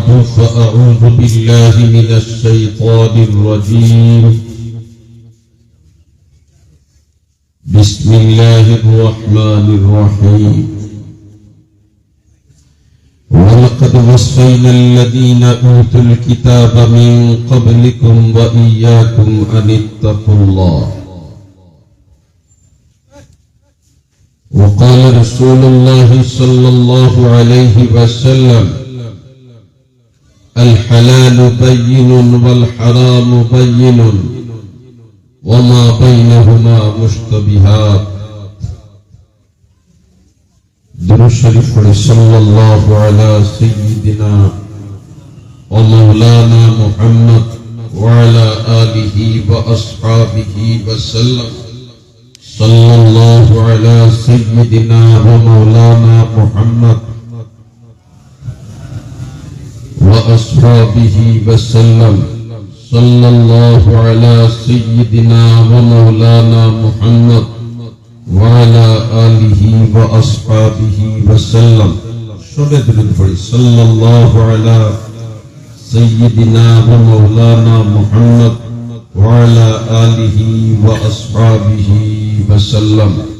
بعد فأعوذ بالله من الشيطان الرجيم بسم الله الرحمن الرحيم ولقد وصينا الذين أوتوا الكتاب من قبلكم وإياكم أن اتقوا الله وقال رسول الله صلى الله عليه وسلم الحلال بين والحرام بين وما بينهما مشتبهات درود شريف صلى الله على سيدنا ومولانا محمد وعلى آله وأصحابه وسلم صلى الله على سيدنا ومولانا محمد وأصحابه وسلم صلى الله على سيدنا ومولانا محمد وعلى آله وأصحابه وسلم صلى الله على سيدنا ومولانا محمد وعلى آله وأصحابه وسلم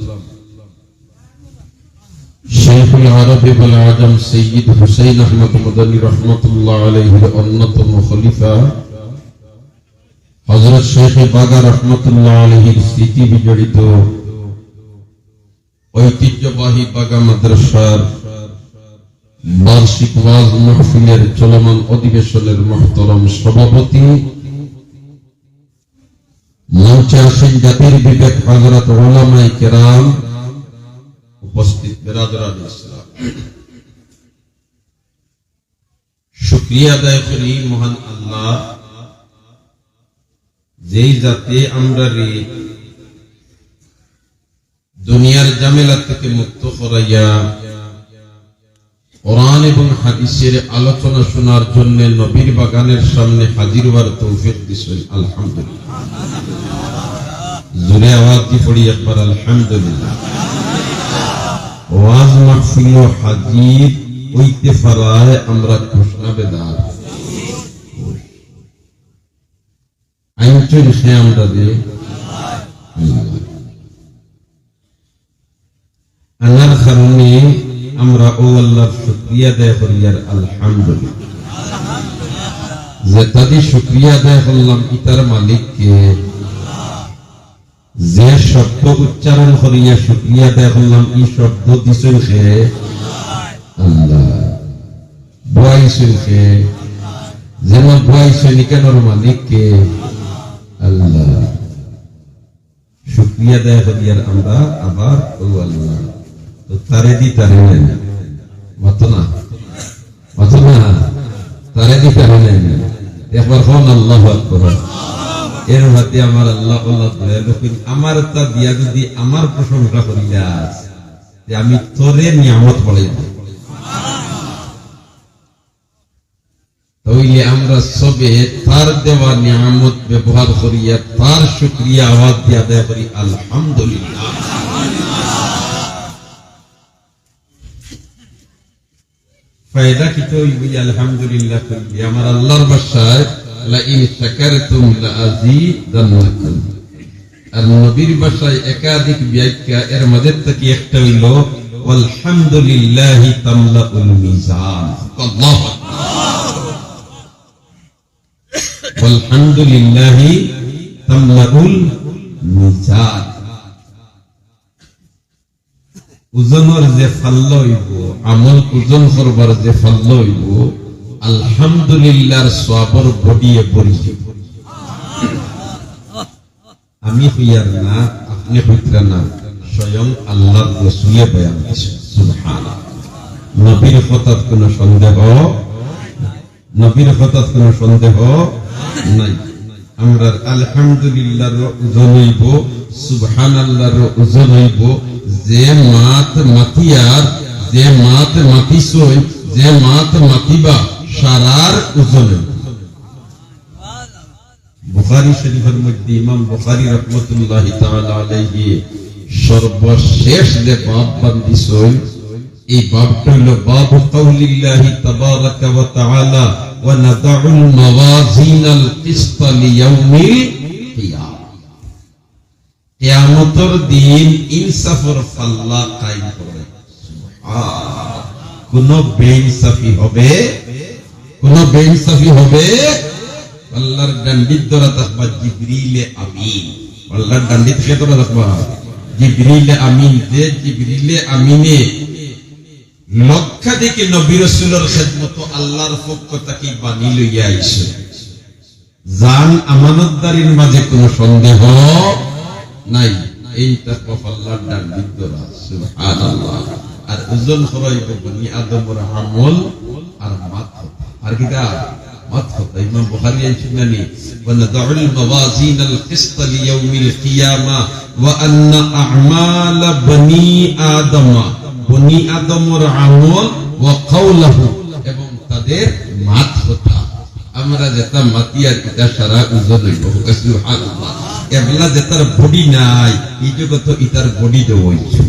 شيخ العرب والعجم سيد حسين أحمد مدني رحمة الله عليه أنتم خليفة حضرت شيخ باغا رحمة الله عليه স্মৃতি বিজড়িত ঐতিহ্যবাহী বাগা মাদ্রাসার বার্ষিক ওয়াজ মাহফিলের চলমান অধিবেশনের মহতরম সভাপতি মঞ্চে আসেন জাতির বিবেক হযরত উলামায়ে কেরাম উপস্থিত বিরাদরান ইসলাম শুকরিয়া আদায় করি মহান আল্লাহ যেই জাতি আমরা দুনিয়ার ঝামেলা থেকে মুক্ত করাইয়া কোরআন এবং হাদিসের আলোচনা শোনার জন্য নবীর বাগানের সামনে হাজির হওয়ার তৌফিক দিয়েছেন আলহামদুলিল্লাহ জোরে আওয়াজ দিয়ে পড়ি একবার আলহামদুলিল্লাহ ওয়াজ মাহফিল হাজির হইতে পারায় আমরা ঘোষণা বেদার আইনচুন সে আমরা দে আনার কারণে আমরা ও আল্লাহর শুকরিয়া আদায় করি আর আলহামদুলিল্লাহ যে তাদের শুকরিয়া আদায় করলাম ইতার মালিককে যে শব্দ উচ্চারণ করিয়া শুকরিয়া আদায় করলাম এই শব্দ দিছেন সে আল্লাহ বয়াইছেন সে যেন বয়াইছেন কেনর মালিককে আল্লাহ শুকরিয়া আদায় করি আর আমরা আবার ও আল্লাহ তারে দি তারে নেন মত না তারে দি তারে নেন একবার হন আল্লাহু আকবার এর মধ্যে আমার আল্লাহ আল্লাহ দয়ালু আমার তা দিয়া যদি আমার প্রশংসা করিলাস যে আমি তোরে নিয়ামত বলে তাইলে আমরা সবে তার দেওয়া নিয়ামত ব্যবহার করিয়া তার শুকরিয়া আওয়াজ দিয়ে আদায় করি আলহামদুলিল্লাহ ফায়দা কি তো এই আলহামদুলিল্লাহ করি আমার আল্লাহর ভাষায় লা ইন শাকারতুম লা আযীদান্নাকুম আর নবীর ভাষায় একাধিক ব্যাখ্যা এর মধ্যে থেকে একটা হইল আলহামদুলিল্লাহি তামলাউল মিজান আল্লাহু আকবার আলহামদুলিল্লাহি তামলাউল মিজান ওজনের যে ফাল্ল হইব আমল ওজন করবার যে ফাল্ল হইব আলহামদুলিল্লাহর সওয়াবের বডিয়ে পড়িব আমি হইয়ার না আপনি হইতরা না স্বয়ং আল্লাহর রাসূলে বয়ান করেছেন সুবহানাল্লাহ নবীর কথার কোনো সন্দেহ নাই আমরা আলহামদুলিল্লাহর ওজন হইব সুবহানাল্লাহর ওজন হইব যে মাত মাতিয়ার যে মাত মাতিছই যে মাত মাতিবা সারার ওজনে বুখারী শরীফের মধ্যে ইমাম বুখারী রাহমাতুল্লাহি তাআলা আলাইহি সর্বশেষ যে বাপ বান্দিছই এই বাবটা হলো বাবু কাউলিল্লাহি তাবারাকা ওয়া তাআলা ওয়া নাদাউল মাওয়াজিনাল কিসতা লিয়াউমিল কিয়ামah। কিয়ামতের দিন ইনসাফের পাল্লা কায়েম করবে। কোন বেইনসাফি হবে, কোন বেইনসাফি হবে? আল্লাহর ডান্ডিত ধরা থাকবা জিবরিলে আমিন। আল্লাহর ডান্ডিত কে ধরা থাকবা? জিবরিলে আমিন। যে জিবরিলে আমিনে লক্ষাধিক নবী রাসূলের খেদমত আল্লাহর পক্ষ থেকে বাণী লইয়া আইছে। জান আমানতদারির মাঝে কোনো সন্দেহ নাই। এই তাকওয়া আল্লাহর ডান্ডিত ধরা। সুবহানাল্লাহ। আর ওজন হইব বনি আদমের আমল আর মাথা। আর কিটা মাথা। ইমাম বুখারী আইছেন ওয়া নাদাউল মাওয়াজিনাল কিসতা লিয়াউমিল কিয়ামা ওয়া আন্না আ'মাল বনি আদম, বনি আদমের আমল ওয়া কাওলাহু, এবং তাদের মাথা। আমরা যেটা মাতিয়ার কিটা সারা ওজন হইব। সুবহানাল্লাহ। এবলা যেটার বডি নাই এই জগত ইতার বডি দেওয়াইছে।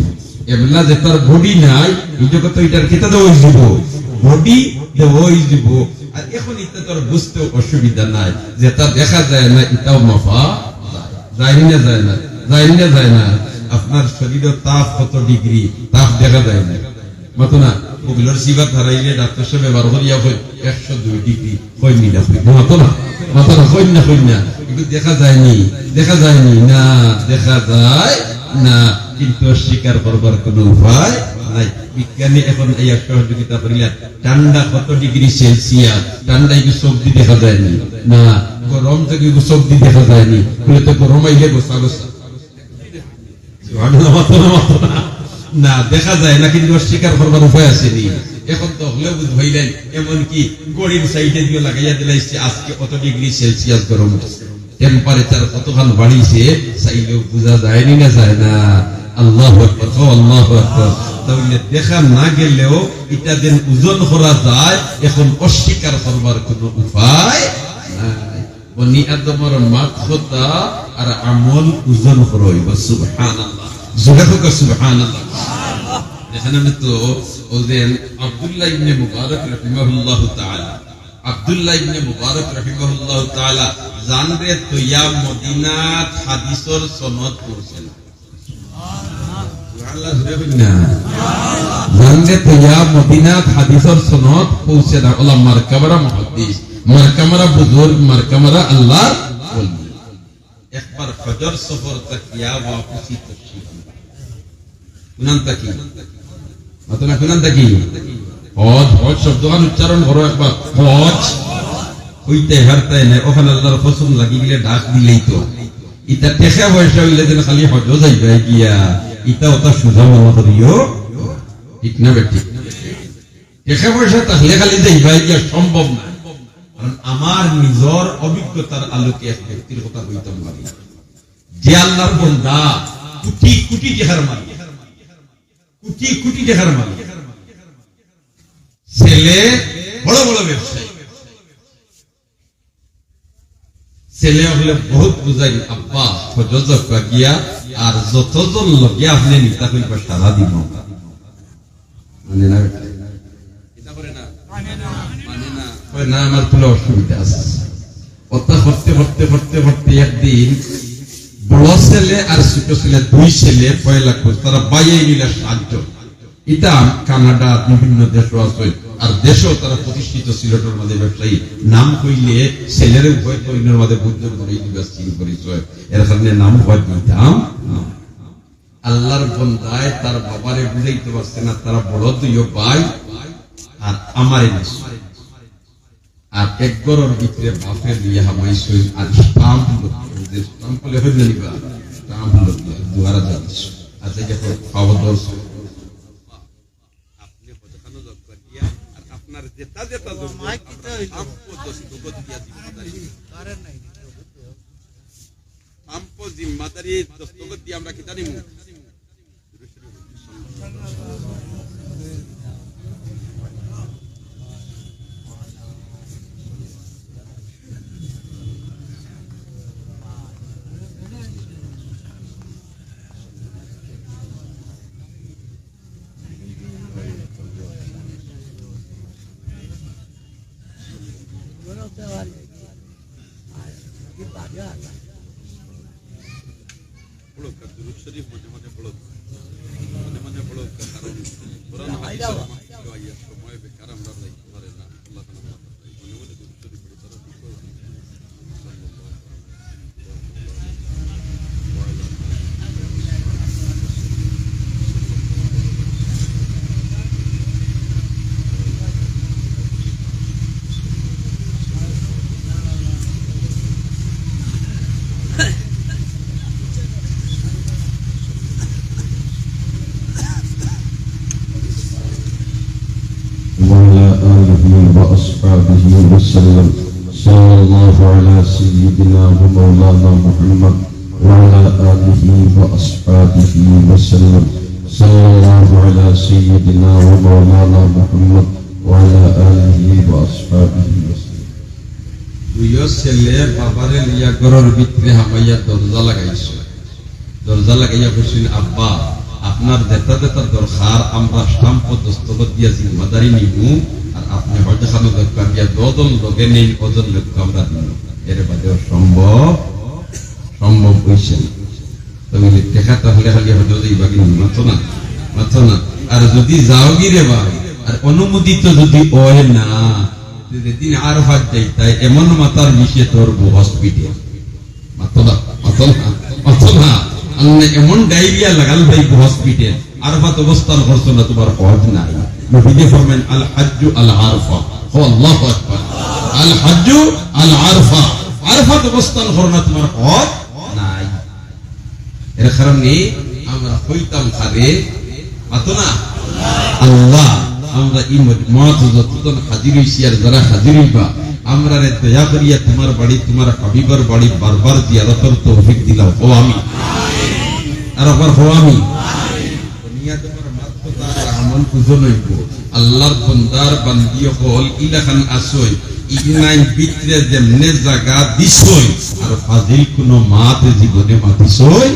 এবলা যেটার বডি নাই এই জগত ইটার কিতা দেওয়াইব, বডি দেওয়াইব। আর এখন এটা তোর বুঝতে অসুবিধা নাই, যেটা দেখা যায় না এটাও মাফা যায় না, যায় না, যায় না, যায় না। আপনার শরীরের তাপ কত ডিগ্রি তাপ দেখা যায় না, মতো না। ওগুলোর সিবাত হারাইলে ডাক্তার সাহেব ব্যবহার করিয়া 102 ডিগ্রি কই নিলা, মতো না, মতো না, কই না, কই না। কিন্তু দেখা যায়নি, দেখা যায়নি না, দেখা যায় না, কিন্তু অস্বীকার করবার কোন উপায় নাই। বিজ্ঞানী এখন এই সহযোগিতা করিলেন। ঠান্ডা কত ডিগ্রি সেলসিয়াস, ঠান্ডা একটু সবজি দেখা যায়নি না, গরম থেকে সবজি দেখা যায়নি, তো গরম আইলে গোসা গোসা না দেখা যায় না, কিন্তু অস্বীকার করবার উপায় আসেনি। এখন তো হলেও বুঝ হইলেন, এমনকি গড়ির সাইডে দিয়ে লাগাইয়া দিলাইছে আজকে কত ডিগ্রি সেলসিয়াস গরম হচ্ছে, টেম্পারেচার কতখান বাড়িছে, চাইলেও বোঝা যায়নি না, যায় না। আল্লাহু আকবার, আল্লাহু আকবার। তাহলে দেখা না গেলেও এটা যেন ওজন করা যায়, এখন অস্বীকার করবার কোনো উপায় নাই। বনি আদমের মাথা আর আমল ওজন করইব। সুবহানাল্লাহ, জোরে হোক সুবহানাল্লাহ। এখানে তো ওদের আব্দুল্লাহ ইবনে মুবারক রাহিমাহুল্লাহু তাআলা, আব্দুল্লাহ ইবনে মুবারক রাহিমাহুল্লাহু তাআলা জানরে তৈয়া মদিনাত হাদিসের সনদ পড়ছেন। সুবহানাল্লাহ, জোরে বলেন না। জানরে তৈয়া মদিনাত হাদিসের সনদ পৌঁছেন উলামার কাবরা মুহাদ্দিস, মারকামারা বুজুর্গ, মারকামারা আল্লাহর ওলি। একবার ফজর সফর তাকিয়া ওয়াপসি তশরিফ কুনান তাকি, মাতনা কুনান তাকি হজ, হজ শব্দখান উচ্চারণ করো একবার। হজ হইতে হারতাই না, ওখানে আল্লাহর কসম লাগি গেলে ডাক দিলেই তো। ইটা টেকা পয়সা হইলে যেন খালি হজ যাইবে গিয়া, ইটা ওটা সুজা মনে করিও, ঠিক না বেটি? টেকা পয়সা তাহলে খালি যাইবে গিয়া সম্ভব না। কারণ আমার নিজের অভিজ্ঞতার আলোকে এক ব্যক্তির কথা বলতাম পারি, যে আল্লাহর বান্দা কোটি কোটি টাকার মালিক, কোটি কোটি টাকার মালিক, ছেলে বড় বড় ব্যবসায়ী, ছেলে হলে বহুত বুঝাই আব্বা হজ গিয়া, আর যতজন লগে আপনি নিতা কইবা সারা দিব মানে না, না আমার তুলে অসুবিধা আছে। কথা করতে করতে করতে করতে একদিন বড় ছেলে আর ছোট ছেলে, দুই ছেলে পয়লা খোঁজ, তারা বাইরে নিলে সাহায্য। এটা কানাডা বিভিন্ন দেশও আছে, আর দেশেও তারা প্রতিষ্ঠিত সিলেটের মধ্যে ব্যবসায়ী। নাম কইলে ছেলের উভয় কইনের মধ্যে বুদ্ধ করে পরিচয়, এর কারণে নাম হয় দিতাম। আল্লাহর বন্দায় তার বাবারে বুঝাইতে পারছে না, তারা বড় দুই ভাই আর আমারে আর এক গরর ভিতরে বাপের দিয়ে হামাইছে, আর স্টাম্প স্টাম্প বলে হইল নিবা, স্টাম্প লোক দুয়ারা যাচ্ছ। আচ্ছা যখন খাওয়া দাওয়া আপনি কতখানো যোগ করিয়া, আর আপনার যেটা যেটা যোগ আমপো জিম্মাদারি দস্তখত দিয়ে আমরা কিতা নিমু। وعلى آله وأصحابه وسلم. صلى الله على سيدنا ومولانا محمد وعلى آله وأصحابه وسلم. صلى الله على سيدنا ومولانا محمد وعلى آله وأصحابه وسلم. দুইও ছেলে বাবারে লিয়া ঘরের ভিতরে হামাইয়া দরজা লাগাইছে। দরজা লাগাইয়া বলছেন, আব্বা আপনার দেতা দেতা দরকার আমরা স্টাম্প দস্তখত দিয়া জিম্মাদারি নিবু, আর আপনি হয়তো খানো দরকার দিয়া দজন লগে নেই ওজন লক্ষ্য আমরা দিব। এর বাদেও সম্ভব হয়েছে। তুমি দেখা তাহলে খালি হয়তো যাইবা কিন্তু মাথো না। আর যদি যাও গিরে ভাই আর অনুমোদিত যদি হয় না, যেদিন আর হাত যাইতাই এমন মাতার মিশে ধরবো হসপিটাল। মাথো না এমন ডায়রিয়া লাগাল ভাই হসপিটাল আর বাত অবস্থান করছো না, তোমার হজ নাই। নবীজি ফরমান আল হাজ্জু আল আরফা। আল্লাহু আকবার। আল হাজ্জু আল আরফা, আরফাত অবস্থান করো না, তোমার হজ নাই। এর কারণে আমরা হইতাম খারে মাতো না আল্লাহ, আমরা এই মত যতজন হাজির হইছি আর যারা হাজির হইবা আমরা রে দয়া করিয়া তোমার বাড়ি তোমার হাবিবার বাড়ি বারবার জিয়ারতের তৌফিক দিলাও। ও আমি আর আবার হো আমি দুনিয়া তোমার মাত্র তার আমল বুঝো নইব। আল্লাহর বান্দার বান্দি হল ইলাখান আসই ইনাইন ভিতরে যেমনে জায়গা দিছই আর ফাজিল কোন মাতে জীবনে মাতিছই।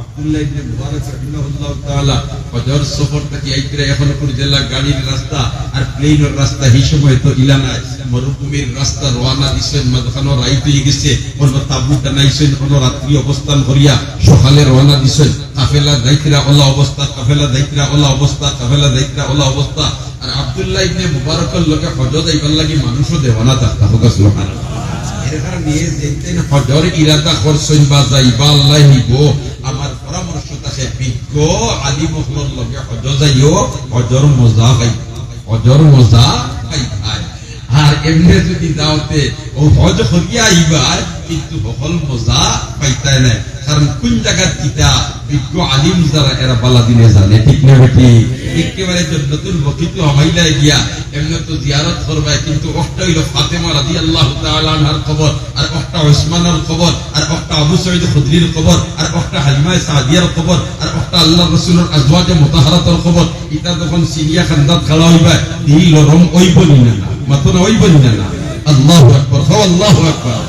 আব্দুল্লাহ ইবনে মুবারক রাহিমাহুল্লাহ তাআলা ফজর সফর থেকে আইতরা এখন পুর জেলা গাড়ির রাস্তা আর প্লেনের রাস্তা এই সময় তো ইলানা মরুভূমির রাস্তা রওনা দিছেন। মাঝখানে রাইত হয়ে গেছে, কোন তাবু টানাইছেন, কোন রাত্রি অবস্থান করিয়া সকালে রওনা দিছেন। কাফেলা যাইতরা ওলা অবস্থা, কাফেলা যাইতরা ওলা অবস্থা, কাফেলা যাইতরা ওলা অবস্থা। আর আব্দুল্লাহ ইবনে মুবারকের লগে হজ যাইবার লাগি মানুষও দেওয়ানা থাকতা হোক সুবহানাল্লাহ। এর কারণে যেতেন হজর ইরাদা করছেন বা যাইবা আল্লাহ নিব, আমার পরামর্শ থাকে বিজ্ঞ আলিম হলর লগে হজ যাইও, হজর মজা পাই, হজর মজা পাই। আর এমনি যদি দাওতে ও হজ করিয়া আইবার কিন্তু সকল মজা পাইতাই নাই। কারণ কোন জায়গার কিতা বিজ্ঞ আলিম যারা এরা বালা দিনে জানে, ঠিক না বেটি? একেবারে নতুন বকিত হামাইলায় গিয়া এমনি তো জিয়ারত করবাই, কিন্তু একটা হইল ফাতেমা রাদিয়াল্লাহু তাআলা আনহার খবর, আর একটা উসমানের খবর, আর একটা আবু সাঈদ খুদরির খবর, আর একটা হালিমা সাদিয়ার খবর, আর একটা আল্লাহর রাসূলের আজওয়াজে মুতাহহারাতের খবর। এটা যখন সিরিয়া খান্দাত খেলা হইবা দিল লরম ওইবনি না, মাত্র ওইবনি না। আল্লাহু আকবার, আল্লাহু আকবার,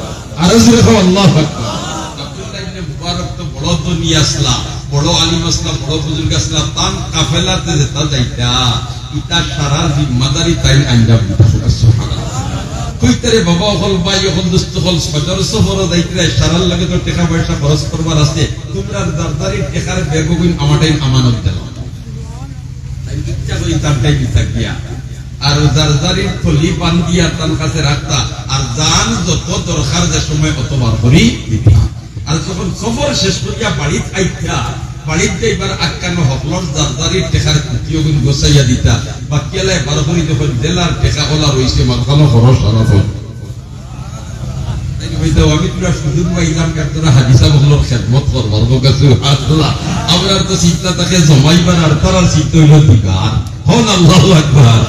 আর জোরে আল্লাহু আকবার। আব্দুল্লাহ ইবনে মুবারক তো বড় দুনিয়া আসলা, বড় আলিম আসলা, বড় বুজুর্গ আসলা। তান কাফেলাতে যেটা যাইতা ইটা সারা জিম্মাদারি তাই আঞ্জাম দিতা। সুবহানাল্লাহ। কইতারে বাবা হল ভাই হল দোস্ত হল সজর সফর যাইতরা সারার লাগে তো টাকা পয়সা খরচ করবার আছে, তোমরা দরদারি টাকার বেগগুন আমাটাই আমানত দাও। তাই ইচ্ছা করি তারটাই দিতা গিয়া আর জারজারির থলি বান্ধিয়া তার কাছে রাখতা, আর জান যত দরকার যে সময় অতবার করি দিতা। আর যখন সফর শেষ করিয়া বাড়িত আইতা, বাড়িত যাইবার আটকানো হকলর জারজারির টেকার কুটিয়গুন গোসাইয়া দিতা। বাকিয়ালায় বার করি যখন জেলার টেকা ওলা রয়েছে মাঝখানো খরচ সারাফল। আমি তোরা সুযোগ পাইলাম তোরা হাদিসা বহলর খেদমত করবার কাছে আমরা তো চিন্তা তাকে জমাইবার আর তার চিন্তা হইল দিবার হন। আল্লাহু আকবার।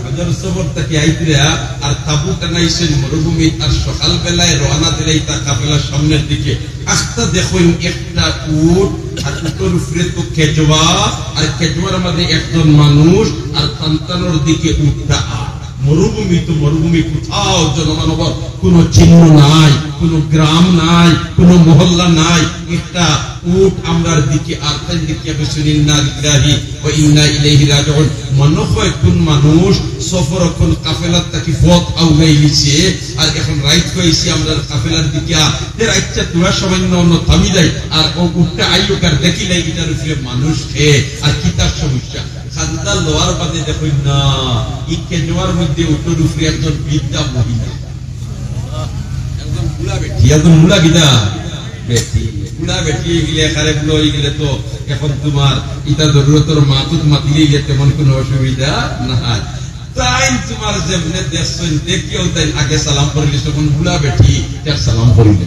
হজর সফর থেকে আইতরা আর তাবু টানাইছেন মরুভূমি, আর সকাল বেলায় রওনা দিলেই তা কাফেলার সামনের দিকে আস্তা দেখুন একটা উট, আর উটের উপরে তো কেজওয়া, আর কেজওয়ার মধ্যে একজন মানুষ, আর সন্তানের দিকে উটটা। মরুভূমি তো মরুভূমি, কোথাও জনমানবর কোন চিহ্ন নাই, কোন গ্রাম নাই, কোন মহল্লা নাই। একটা উট আমরার দিকে আর তাই দিকে বসুন ইন্না লিল্লাহি ওয়া ইন্না ইলাইহি রাজিউন। মনে হয় কোন মানুষ সফর কোন কাফেলার তাকি পথ আউগাইলিছে আর এখন রাইট হইছে আমরা কাফেলার দিকে এর আচ্ছা তোরা সামান্য অন্য থামি যায় আর ও উটটা আইও কার দেখিলাই এটার উপরে মানুষ খেয়ে আর কি তার সমস্যা খান্দা লোয়ার বাদে দেখুন না ই কেজোয়ার মধ্যে উটের উপরে একজন বৃদ্ধা মহিলা একদম বুড়া বেটি একদম বুড়া গিদা বেটি বুড়া বেটি গিলে খারে বুড়ো গিলে তো এখন তোমার ইটা জরুরতর মাতুত মাতিলে গিয়ে তেমন কোনো অসুবিধা না তাই তোমার যেমনে দেখছেন দেখিও তাই আগে সালাম করিলে তখন বুড়া বেটি তার সালাম করিলে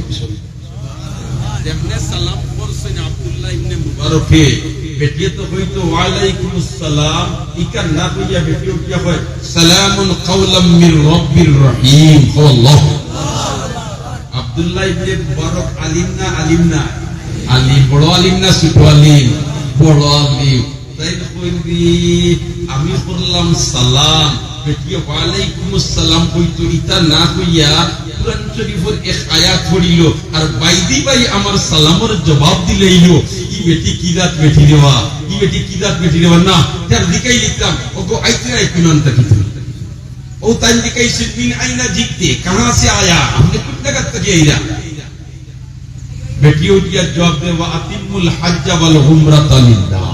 যেমনে সালাম করছেন আব্দুল্লাহ ইবনে মুবারকে বেটি তো হইতো ওয়ালাইকুমুস সালাম ইকা না কইয়া বেটি উঠিয়া হয় সালামুন কাওলাম মির রাব্বির রহিম আল্লাহু আব্দুল্লাহ ইবনে মুবারক আলিম না আলিম বড় আলিম না ছোট আলিম বড় আলিম তাই কইবি আমি করলাম সালাম বেটি ওয়ালাইকুমুস সালাম কইতো ইতা না কইয়া কুরআন শরীফের এক আয়াত পড়িল আর বাইদি ভাই আমার সালামের জবাব দিলেইলো ই বেটি কি জাত বেটি দেওয়া ই বেটি কি জাত বেটি দেওয়া না তার দিকেই লিখলাম ওগো আইতরা কুনন তাকিত ও তাই দিকেই সিদ্দিন আইনা জিততে कहां से आया हमने कुछ जगत तक आया बेटियों की जवाब दे व अतिमुल हज वल उमरता लिल्लाह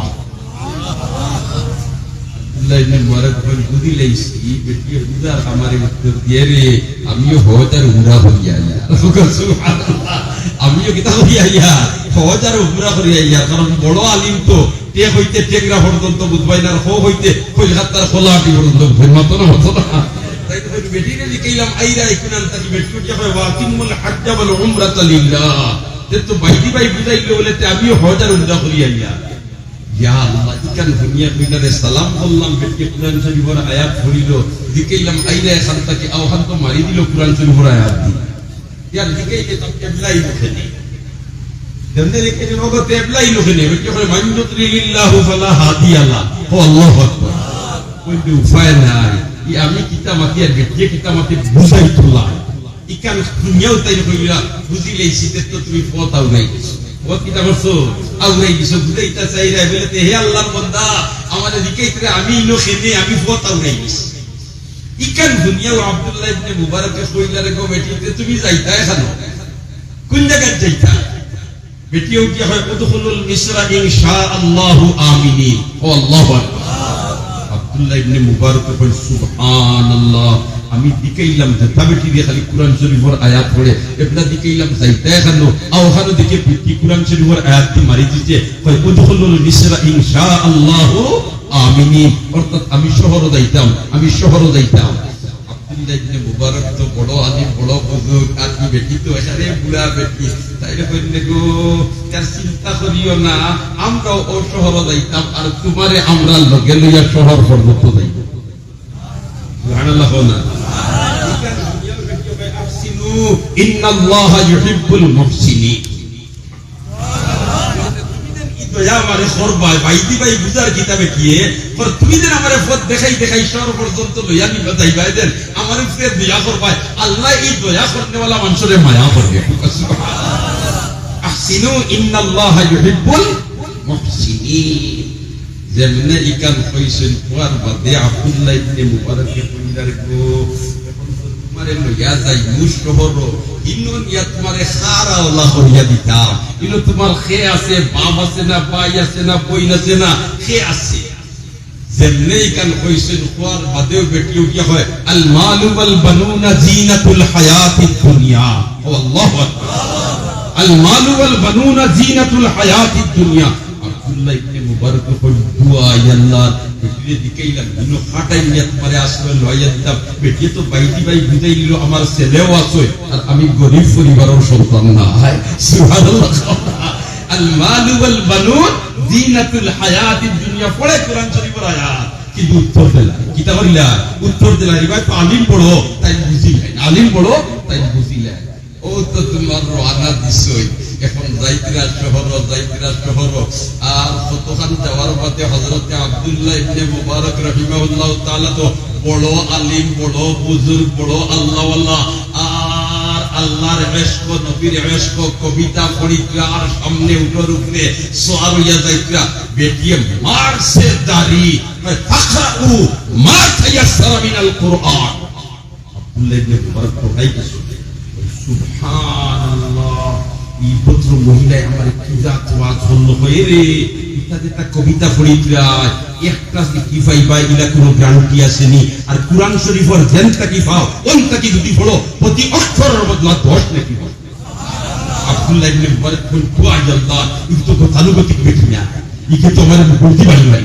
अल्लाह ने मुबारक पर गुदी लेसी बेटियों उधर हमारे उत्तर दिए रे আমিও হজ আর উমরা করিয়া আইয়া সুবহানাল্লাহ আমিও কিতা করিয়া আইয়া হজ আর উমরা করিয়া আইয়া কারণ বড় আলিম তো তে হইতে টেংরা পর্যন্ত বুঝবাইনার হো হইতে কলকাতার খোলাটি পর্যন্ত ফেরমাত না হতো না তাই তো বেটিরে লিখাইলাম আইরা ইকুনান তাকি বেটিও কি হয় ওয়াকিমুল হজ্জ ওয়াল উমরাতা লিল্লাহ তে তো বাইদি ভাই বুঝাইলো বলে তে আমিও হজ আর উমরা করিয়া আইয়া ইয়া আল্লাহ ইকান দুনিয়া কইলারে সালাম বললাম বেটি কুরআন শরীফের আয়াত পড়িলো দিকেইলাম আইরা এখান থেকে আওহান তো মারি দিল কুরআন শরীফের আয়াত দি ইয়ার দিকেইতে তো কেবলাই মুখেনি দেমনে রেখে দিন ওগো কেবলাই মুখেনি বেটি কই মানজুতরি লিল্লাহু ফালা হাদিয়ালা ও আল্লাহু আকবার কই উপায় নাই ই আমি কিতামাতি আর বেটি কিতামাতি বুঝাই তোলা ইকান দুনিয়াও তাই কইলা বুঝিলেইছি তে তো তুমি পতাও নাই ও কিতা করছো আউরাই দিছো বুঝাইতা চাইরা বলেতে হে আল্লাহর বান্দা আমাদের দিকেইতে আমি লোখেনে আমি পতাও নাই ইকান দুনিয়াও আব্দুল্লাহ ইবনে মুবারক কইলারে গো বেটিতে তুমি যাইতা এখানে কোন জায়গায় যাইতা বেটিও কি হয় উদখুলুল মিসরা ইনশাআল্লাহ আমিনিন ও আল্লাহু আকবার আব্দুল্লাহ ইবনে মুবারক কই সুবহানাল্লাহ আমি দিকেইলাম যেটা বেটি দিয়ে খালি কুরআন শরীফের আয়াত পড়ে এবলা দিকেইলাম যাইতা এখানে আওহানো দিকে বেটি কুরআন শরীফের আয়াত দি মারি দিতে কই উদখুলুল মিসরা ইনশাআল্লাহ আমিনিন অর্থাৎ আমি শহরে যাইতাম আব্দুল্লাহ ইবনে মুবারক তো বড় আলিম বড় বুজুর্গ আর কি বেটি তো এখানে বুড়া বেটি তাইলে কইলে গো তার চিন্তা করিও না আমরাও ও শহরে যাইতাম আর তোমারে আমরা লগে লইয়া শহর পর্যন্ত যাইব সুবহানাল্লাহ না ইকান দুনিয়ার বেটি কই আফসিনু ইন্নাল্লাহা ইউহিব্বুল মুহসিনিন দয়া আমারে করবাই বাইদি ভাই বুঝার কিতাবে কিয়ে পর তুমি দেন আমারে পথ দেখাই শহর পর্যন্ত লইয়া নিবা যাইবাই দেন আমারে ফের দয়া করবাই আল্লাহ এই দয়া করতে वाला মানুষরে মায়া করবে সুবহানাল্লাহ আহসিনু ইন্নাল্লাহা ইউহিব্বুল মুহসিনিন যেমনে ইকান কইছেন পর বাদে আব্দুল্লাহ ইবনে মুবারক কইলার গো এখন তো তোমারে লইয়া যাই মুশ শহর ইনো নিয়া তোমারে সারা আল্লাহ করিয়া দিতাম ইনো তোমার খে আছে বাপ আছে না ভাই আছে না বই আছে না খে আছে যেমনে ইকান কইছেন পর বাদেও বেটিও কি হয় আল মালু ওয়াল বানুনা জিনাতুল হায়াতিদ দুনিয়া ও আল্লাহু আকবার আল মালু ওয়াল বানুনা জিনাতুল হায়াতিদ দুনিয়া আব্দুল্লাহ ইবনে মুবারক কই দুআ আল্লাহ বেটির দিকেইলাম ইনো ফাটাই নিয়া তোমারে আসলে লইয়া দিতাম বেটি তো বাইটি ভাই বুঝাইল আমার ছেলেও আছে আর আমি গরিব পরিবারের সন্তান না হয় সুবহানাল্লাহ আল মালু ওয়াল বানুন জিনাতুল হায়াতিদ দুনিয়া পড়ে কোরআন শরীফের আয়াত কিন্তু উত্তর দিলা কিতা করিলা উত্তর দিলা রে ভাই তো আলিম পড়ো তাই বুঝিলাই আলিম পড়ো তাই বুঝিলাই ও তো তোমার রানা দিছই এখন যাইতিরা শহর আর কতখান যাওয়ার পথে হযরত আব্দুল্লাহ ইবনে মুবারক রাহিমাহুল্লাহ তাআলা তো বড় আলিম বড় বুজুর্গ বড় আল্লাহওয়ালা আর আল্লাহর ইশক নবীর ইশক কবিতা পড়িতরা আর সামনে উঠর উপরে সোয়ার হইয়া যাইতরা বেটিয়ে মারছে দাড়ি ফাকরাউ মা তায়াসসারা মিনাল কুরআন আব্দুল্লাহ ইবনে মুবারক পড়াইতেছে সুবহানাল্লাহ এই পুত্র মহিলা আমার কি জাত ওয়াজ হল হয়ে রে এটা কবিতা পড়িতরা একটা কি পাইবা ইলা কোনো গ্যারান্টি আসেনি আর কুরআন শরীফের যেনটা কি পাও ওনটা কি যদি পড়ো প্রতি অক্ষরের বদলা 10 নাকি আব্দুল্লাহ ইবনে মুবারক কোন আল্লাহ ইতো তো তালুগতি বেটি না ইকে তোমার বলতে পারি না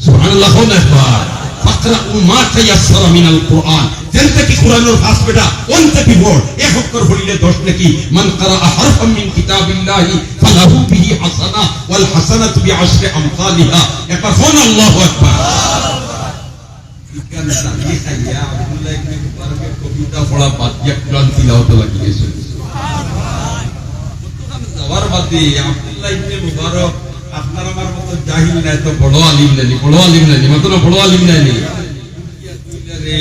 সুবহানাল্লাহ একবার ফাকরাউ মা তায়াসসারা মিনাল কুরআন যেনটা কি কুরআনের ভাষ বেটা ওনটা কি পড় এক অক্ষর পড়িলে 10 নাকি মান ক্বারা হারফাম মিন কিতাবিল্লাহি ফালাহু বিহি হাসানাহ ওয়াল হাসানাতু বিআশরি আমসালিহা একবার কোন আল্লাহু আকবার ইকান সাহি খাইয়া আব্দুল্লাহ ইবনে মুবারকের কবিতা পড়া বাদ দিয়া কুরআন তিলাওয়াত লাগিয়েছে সুবহানাল্লাহ কতখান যাওয়ার বাদে আব্দুল্লাহ ইবনে মুবারক আপনার আমার মতো জাহিল নাই তো বড় আলিম নাই মাত্র বড় আলিম নাই রে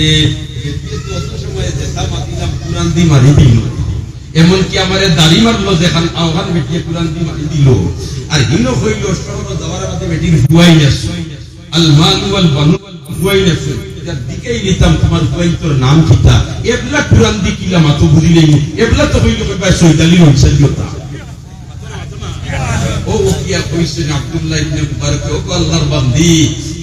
এত সময় যেটা মাতিলাম কুরআন দি মারি দিল এমন কি আমারে দাড়ি মারলো যেখান আওহান বেটিয়ে কুরআন দি মারি দিল আর হিনো হইল শহর যাওয়ার মধ্যে বেটি হুয়াই না আল মাল ওয়াল বানু হুয়াই না যার দিকেই নিতাম তোমার হুয়াই তোর নাম কিতা এবলা কুরআন দি কিলা মাতো বুঝিলেই এবলা তো হইল কই সৈদালি রইছালিওতা ও কিয়া কইছেন আব্দুল্লাহ ইবনে মুবারক ও আল্লাহর বান্দি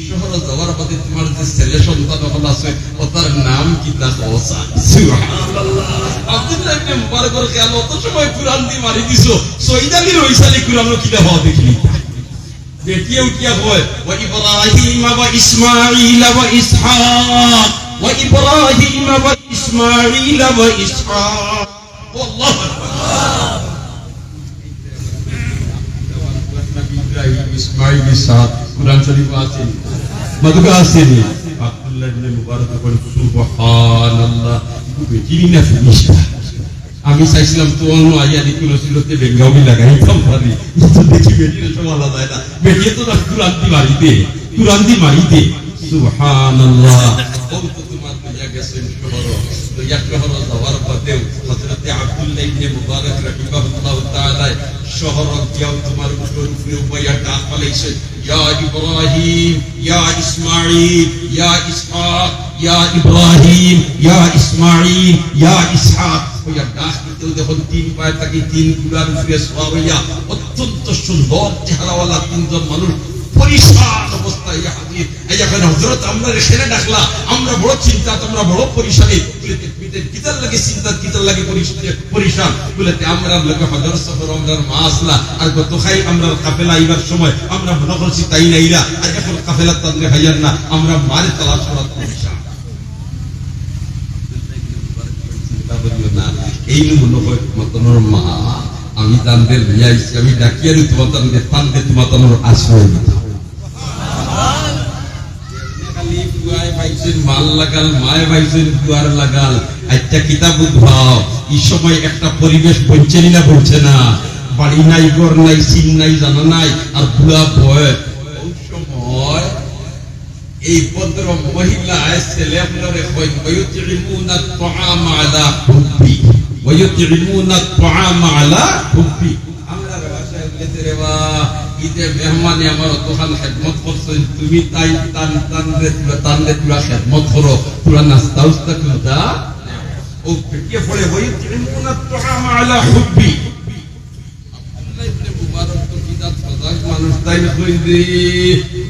শহর যাওয়ার পথে তোমার যে ছেলে সন্তান হল আছে ওটার নাম কি তা ওসা সুবহানাল্লাহ আব্দুল্লাহ ইবনে মুবারকের খেয়াল অত সময় কুরআন দি মারি দিছো সৈদালি রইসালি কুরআন কি দেওয়া দেখলি বেটিয়ে উঠিয়া কয় ওয়া ইব্রাহিম ওয়া ইসমাঈল ওয়া ইসহাক ওয়া ইব্রাহিম ওয়া ইসমাঈল ওয়া ইসহাক আল্লাহু আকবার ইসমাঈল ইসহাক কুরআন শরীফ আছে মধুকা আছে আব্দুল্লাহ ইবনে মুবারক বলেন সুবহানাল্লাহ বেটির না ফিনিশটা আমি চাইছিলাম তো অন্য আইয়া দি কোন সিলতে বেঙ্গাউলি লাগাইতাম পারি তো দেখি বেটির সমালা যায় না বেটি তো কুরআন দি মারি দে সুবহানাল্লাহ ও তো তোমার লইয়া গেছেন শহর তো এক শহর যাওয়ার পথে হযরত আব্দুল্লাহ ইবনে মুবারক রাহিমাহুল্লাহ তাআলা শহর গিয়াও তোমার উপরে উপায়া ডাক পালাইছে ইয়া ইব্রাহিম ইয়া ইসমাঈল ইয়া ইসহাক ইয়া ইব্রাহিম ইয়া ইসমাঈল ইয়া ইসহাক ওয়া ডাক দিতে যখন তিন পায় তাকে তিন গুলার উপরে সওয়ার হইয়া অত্যন্ত সুন্দর চেহারাওয়ালা তিনজন মানুষ পরিশান অবস্থায় হাজির এখন হযরত আমরা রেখে ডাকলা আমরা বড় চিন্তা তোমরা বড় পরিশানি কিতার লাগে চিন্তা কিতার লাগে পরিশান বলেতে আমরা লোকে হযরত সফর আমরা মা আসলা আর কত খাই আমরা কাফেলা আইবার সময় আমরা মনে করছি তাই নাইরা আর এখন কাফেলা তাদের হাইয়ার না আমরা মারে তালাশ করা পরিশান চিন্তা করিও না এই মনে হয় মতনর মা আমি তাদের বিয়াইছি আমি ডাকিয়া দিই তোমার তাদের তাদের তোমার তাদের আশ্রয় দিতাম মাল লাগাল মায় ভাইছেন দুয়ার লাগাল একটা কিতাব উদ্ভাও এই সময় একটা পরিবেশ বলছে না বলছে না বাড়ি নাই ঘর নাই সিন নাই জানা নাই আর বুড়া বয় ওই সময় এই ভদ্র মহিলা ছেলে আপনারে কই ওয়ুতিমুনা আত-তাআম আলা হুব্বি ওয়ুতিমুনা আত-তাআম আলা হুব্বি আমরা ভাষায় বলতে রেবা ইতে মেহমানে আমার দোকান খেদমত করছেন তুমি তাই তানরে তুলা খেদমত করো তুলা নাস্তা উস্তা কুদা ও পেটিয়ে পড়ে ওয়ুতিমুনা আত-তাআম আলা হুব্বি আব্দুল্লাহ ইবনে মুবারক তো বিদাত ফাজাক মানুষ তাই কই দে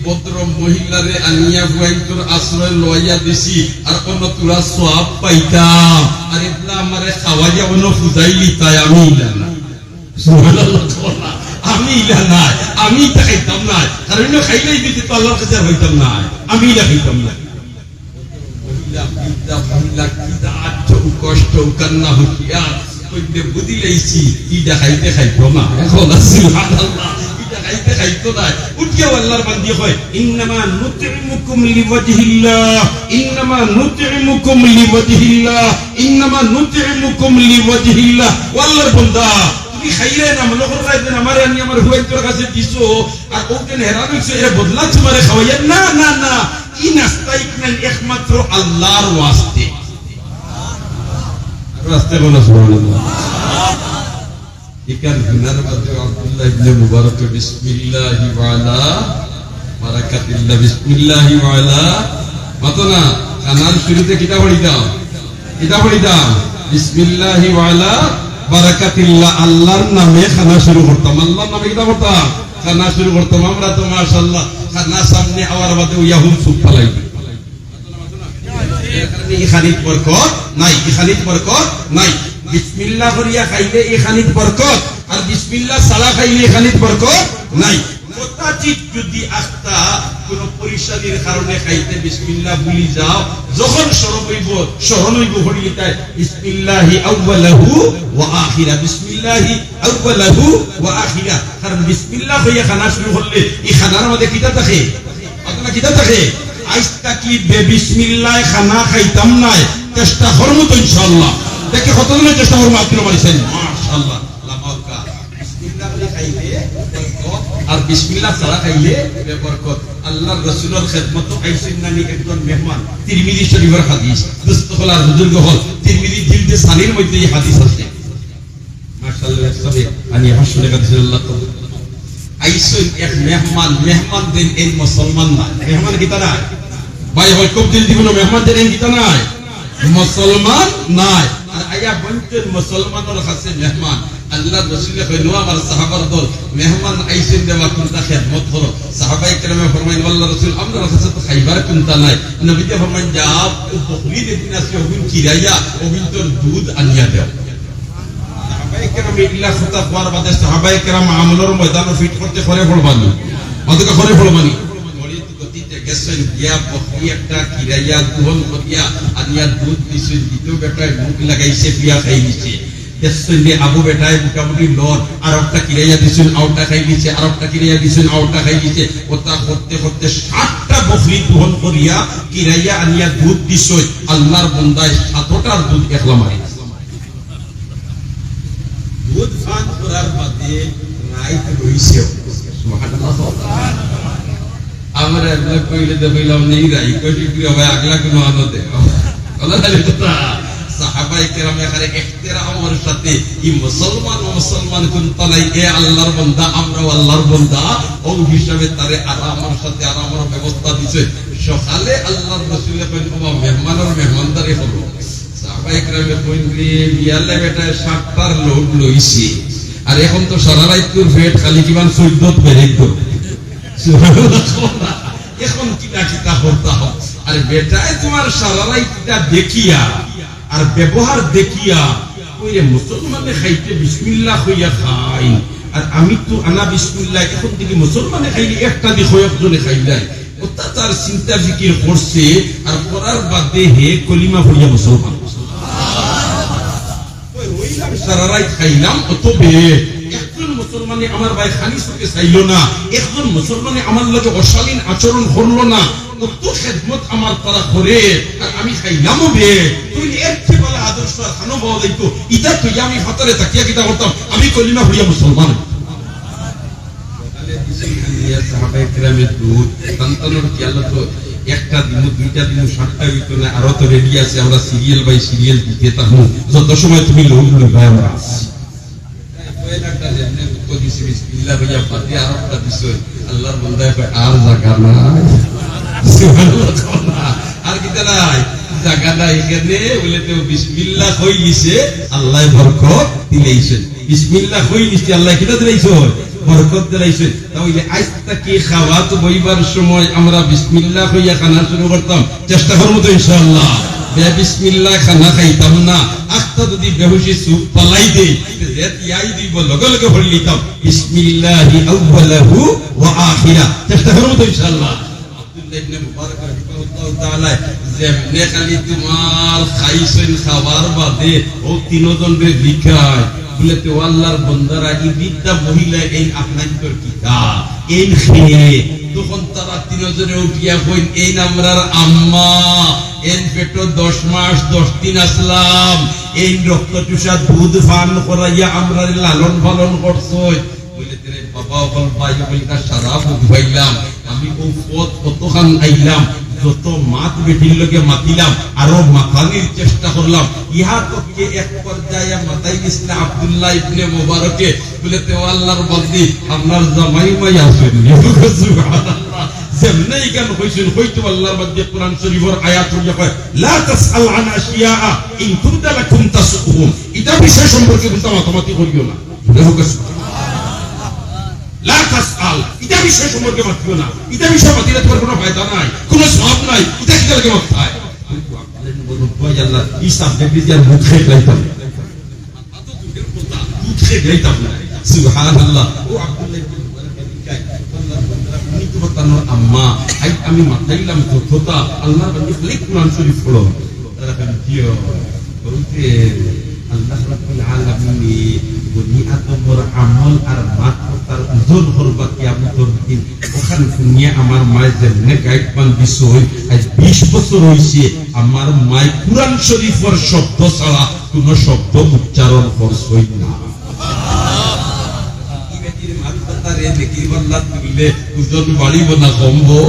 ভদ্র মহিলারে আনিয়া বুয়াইতর আশ্রয় লইয়া দিছি আর কোন তুলা সওয়াব পাইতাম আর এবলা আমারে খাওয়াইয়া অন্য ফুজাইলি তাই আমি ইলানা সুবহানাল্লাহ আমি ইলা নাই আমি তা খাইতাম না কারণ খাইলেই দিতে তো আল্লাহর কাছে হইতাম না আমি ইলা খাইতাম না মহিলা মহিলা কিদা আচ্ছ কষ্ট কান্না হুকিয়া কইতে বুদিলাইছি ইদা খাইতো না এখন সুবহানাল্লাহ খাইতে খাইতো না উঠিয়া আল্লাহর বান্দি হয় ইন্নামা নুতইমুকুম লিওয়াজহিল্লাহ ইন্নামা নুতইমুকুম লিওয়াজহিল্লাহ ইন্নামা নুতইমুকুম লিওয়াজহিল্লাহ আল্লাহর বান্দা তুমি খাইলে না মনে করলাই যে আমারে আনি আমার হুয়াইতর কাছে দিছো আর ওকেন হেরান হইছে এর বদলা তোমারে খাওয়াইয়া না না না ই নাস্তা ইকনাল একমাত্র আল্লাহর ওয়াস্তে আর আস্তে বলো সুবহানাল্লাহ। ইকান গুনার মধ্যে আব্দুল্লাহ ইবনে মুবারক বিসমিল্লাহি ওয়া আলা বারাকাতিল্লাহ বিসমিল্লাহি ওয়া আলা মাতনা কানার শুরুতে কিতা পড়িতাম বিসমিল্লাহি ওয়া আলা বারাকাতিল্লাহ, আল্লাহর নামে খানা শুরু করতাম। আল্লাহর নামে কিতা করতাম? খানা শুরু করতাম। আমরা তো মাশাআল্লাহ খানা সামনে আওয়ার বাদে ইয়াহুল সুপ ফালাই খানিত বরকত নাই, খানিত বরকত নাই। বিসমিল্লাহ করিয়া খাইলে এই খানিত বরকত, আর বিসমিল্লাহ সালা খাইলে এই খানিত বরকত নাই। কদাচিৎ যদি আস্তা কোন পরিশানির কারণে খাইতে বিসমিল্লাহ ভুলি যাও, যখন স্মরণ হইব হরিতায় বিসমিল্লাহি আউয়ালাহু ওয়া আখিরা, বিসমিল্লাহি আউয়ালাহু ওয়া আখিরা। কারণ বিসমিল্লাহ হইয়া খানা শুরু করলে এই খানার মধ্যে কিতা থাকে? আপনারা কিতা থাকে? আইস্তা কি বিসমিল্লাহ খানা খাইতাম নাই, চেষ্টা করবো তো ইনশাআল্লাহ। দেখে কতজনের চেষ্টা করবো আপনি পারিছেন মাশাআল্লাহ। লামাউকা বিসমিল্লাহ বলে খাইলে বরকত, আর বিসমিল্লাহ ছাড়া খাইলে বেবরকত। আল্লাহর রাসূলের খিদমতে আইছেন নানি একজন মেহমান। তিরমিজি শরীফের হাদিস, দোস্ত হল আর বুজুর্গ হল, তিরমিজি জিলদে সানির মধ্যে এই হাদিস আছে মাশাআল্লাহ। সবে আমি হাসলে কাছে আল্লাহ তো আইছেন এক মেহমান, মেহমান দেন এই মুসলমান না, মেহমান কিতা না ভাই হয় খুব দিল দিব না, মেহমান দেন কিতা নাই, মুসলমান নাই। আর আয়া বঞ্চন মুসলমানের কাছে মেহমান। আল্লাহ রাসূল কইলো আমার সাহাবার দল মেহমান আইছেন দেওয়া কোনটা খেদমত করো। সাহাবায়ে কেরামে ফরমাইন আল্লাহ রাসূল আমরা কাছে তো খাইবার কোনটা নাই। নবী কে ফরমাইন যাও বকরি দিন আছে ওবিন কিরাইয়া ওবিন তোর দুধ আনিয়া দাও। সাহাবায়ে কেরামে ইল্লা খুতা পর বাদে সাহাবায়ে কেরাম আমলের ময়দান ফিট করতে করে পড়বানি, ওদিকে করে পড়বানি গলিত গতিতে গেছেন গিয়া বকরি একটা কিরাইয়া দুহন করিয়া আনিয়া দুধ দিছেন। দ্বিতীয় বেটায় মুখ লাগাইছে পিয়া খাই দিছে। দেখছেন আবু বেটায় মোটামুটি লন আর একটা কিরাইয়া দিছেন, আউটা খাই দিছে, আর একটা কিরাইয়া দিছেন, আউটা খাই দিছে। ওটা করতে করতে 60টা বকরি দুহন করিয়া কিরাইয়া আনিয়া দুধ দিছে। আল্লাহর বান্দায় 7টার দুধ একলা মারি দুধ পান করার বাদে রাইত রইছে। সুবহানাল্লাহ। আমরা এগুলো কইলে দেবইলাম নেই রাই কইলি কি হবে আগলা কোন আনতে আল্লাহ তাআলা কথা সাহাবায়ে কেরাম এখানে ইহতিরামের সাথে এই মুসলমান কোনটা নাই, এ আল্লাহর বান্দা আমরাও আল্লাহর বান্দা ও হিসাবে তারে আরামের সাথে আরামের ব্যবস্থা দিয়েছে। সকালে আল্লাহর রাসূল কইলেন বাবা মেহমানের মেহমানদারি হলো। সাহাবায়ে কেরামে কইলেন বিয়ালে বেটা 60টার লোড লইছি, আর এখন তো সারা রাত তোর পেট খালি কিমান 14 বেরেক গো। এখন কিটা কিটা হতা হয়। আর বেটায় তোমার সারা রাতটা দেখিয়া আর ব্যবহার দেখিয়া কইরে মুসলমানে খাইতে বিসমিল্লাহ হইয়া খাই, আর আমি তো আনা বিসমিল্লাহ এখন থেকে মুসলমানে খাইলে একটা দি কয়েকজনে খাইলাই। ওটা তার চিন্তা ফিকির করছে, আর করার বাদে হে কলিমা পড়িয়া মুসলমান। সারা রাত খাইলাম অতবে একজন মুসলমানে আমার ভাই খানি চোখে চাইল না, একজন মুসলমানে আমার লগে অশালীন আচরণ করলো না, কত খেদমত আমার তারা করে, আর আমি খাইলামও বে। তুই এর চেয়ে বলে আদর্শ আর খানো পাওয়া যাইতো। ইটা তুই আমি হাতারে তাকিয়া কিতা করতাম, আমি কলিমা পড়িয়া মুসলমান। সাহাবায়ে কেরামের দুধ সন্তানের কি আল্লাহ তো একটা দিন দুইটা দিন 7টা হইতো না, আরো তো রেডি আছে। আমরা সিরিয়াল বাই সিরিয়াল দিতে থাকবো, যত সময় তুমি লোক ভাই আমরা আসছি। আল্লাহর বান্দায় আর জায়গা নাই, আর কিতা নাই জায়গা নাই এখানে বলে তো বিসমিল্লাহ কই গেছে আল্লাহ বরকত দিলেইছেন। বিসমিল্লাহ কই গেছে আল্লাহ কিতা দিলেইছে বরকত দিলাইছে। তাহলে আজ থেকে খাওয়া তো বইবার সময় আমরা বিসমিল্লাহ কইয়া খানা শুরু করতাম, চেষ্টা করব তো ইনশাআল্লাহ। বিসমিল্লাহ খানা খাইতাম না, আখতা যদি বেহুশি সুপ পালাই দেই ইয়াই দিব লগে লগে ভরি লিতাম বিসমিল্লাহি আউয়ালাহু ওয়া আখিরা, চেষ্টা করব তো ইনশাআল্লাহ। আব্দুল্লাহ ইবনে মুবারক রাহিমাহুল্লাহ তাআলা যেমনে খালি তোমার খাইছেন খাবার বাদে ও তিনজন রে লিখায় বলে তো আল্লাহর বান্দারা এই বিদ্যা মহিলা এই আপনাদের কিতাব এই খেয়ে তখন তারা তিনজনে উঠিয়া কইন এই আমরার আম্মা এন পেটো 10 মাস 10 দিন আসলাম, এই রক্ত চুষা দুধ পান করাইয়া আমরা লালন পালন করছই। বলে তেরে বাবা বল ভাই বলকা সারা বুঝাইলাম, আমি ও পথ কতখান আইলাম যত মাত বেটির লগে মাতিলাম আরো মাতানির চেষ্টা করলাম ইহা তোকে এক পর্যায়ে মাতাই দিছিল আব্দুল্লাহ ইবনে মুবারকে বলে তে আল্লাহর বান্দি আপনার জামাই মাই আছেন সুবহানাল্লাহ যেমনি কেন কইছেন হয়তো আল্লাহর বান্দি কোরআন শরীফের আয়াত কয় লা তাসআল আন আশিয়া ইন কুনতা লাকুম তাসুকুম এটা বিষয় সম্পর্কে তোমরা মাতামাতি করিও না লা তাসআল এটা বিষয় সম্পর্কে মাতিও না এটা বিষয় মাতিলে তোমার কোনো ফায়দা নাই কোনো সওয়াব নাই এটা কি লাগে মাথায় বই আল্লাহ ইসাব দেখবি যে মুখ খেয়ে লাইতাম তো দুধের কথা দুধ খেয়ে লাইতাম না সুবহানাল্লাহ ও আব্দুল্লাহ ইবনে মুবারক কয় আল্লাহর বান্দা উনি তো তানোর আম্মা আমি মাতাইলাম তো কথা আল্লাহর বান্দা খালি কোরআন শরীফ পড়ো তারা কেন দিও বলতে আল্লাহ রাব্বুল আলামিন বনি আদমের আমল আর মাত্র তার ওজন করবা কিয়ামতের দিন ওখানে শুনিয়ে আমার মায়ের যেমনে গাইড পান বিষয় আজ 20 বছর হইছে আমার মায় কুরআন শরীফের শব্দ ছাড়া কোন শব্দ উচ্চারণ করছই না ইবেটির মারতারে দেখি আল্লাহ তুললে ওজন বাড়িব না কমবো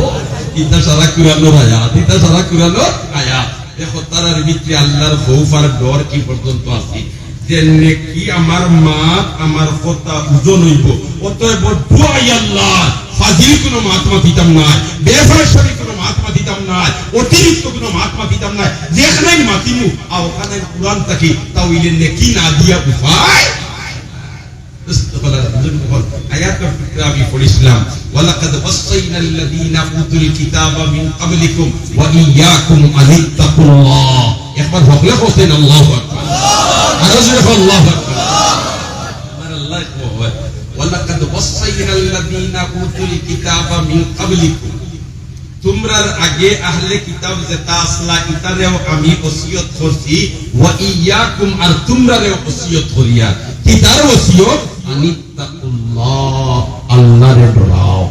ইতা সারা কুরআনের আয়াত ইতা সারা কুরআনের আয়াত দেখো তারার ভিতরে আল্লাহর খৌফ আর ডর কি পর্যন্ত আছে যে নেকি আমার মা আমার কথা ওজন হইব অতএব দোয়া আল্লাহ ফাজিল কোনো মাতমা দিতাম না বেফারশালি কোনো মাতমা দিতাম না অতিরিক্ত কোনো মাতমা দিতাম না যেখানে মাতিমু আর ওখানে কুরআন থাকি তাওইলে নেকি না দিয়া উপায় আয়াতের ভিতরে আমি পড়িছিলাম ওয়ালাকাদ ওয়াসাইনাল লাযীনা উতুল কিতাবা মিন ক্বাবলিকুম ওয়া ইয়্যাকুম আনিত্তাকুল্লাহ একবার বলে হোসেন আল্লাহু আকবার আরো জোরে আল্লাহু আকবার আমার আল্লাহ কয় ওয়ালাকাদ ওয়াসাইনাল লাযীনা উতুল কিতাবা মিন ক্বাবলিকুম তোমরার আগে আহলে কিতাব যেটা আসলা ইতারেও আমি ওসিয়ত করছি ওয়া ইয়্যাকুম আর তোমরারেও ওসিয়ত করিয়া কিতার ওসিয়ত আনিত্তাকুল্লাহ আল্লাহরে ডরাও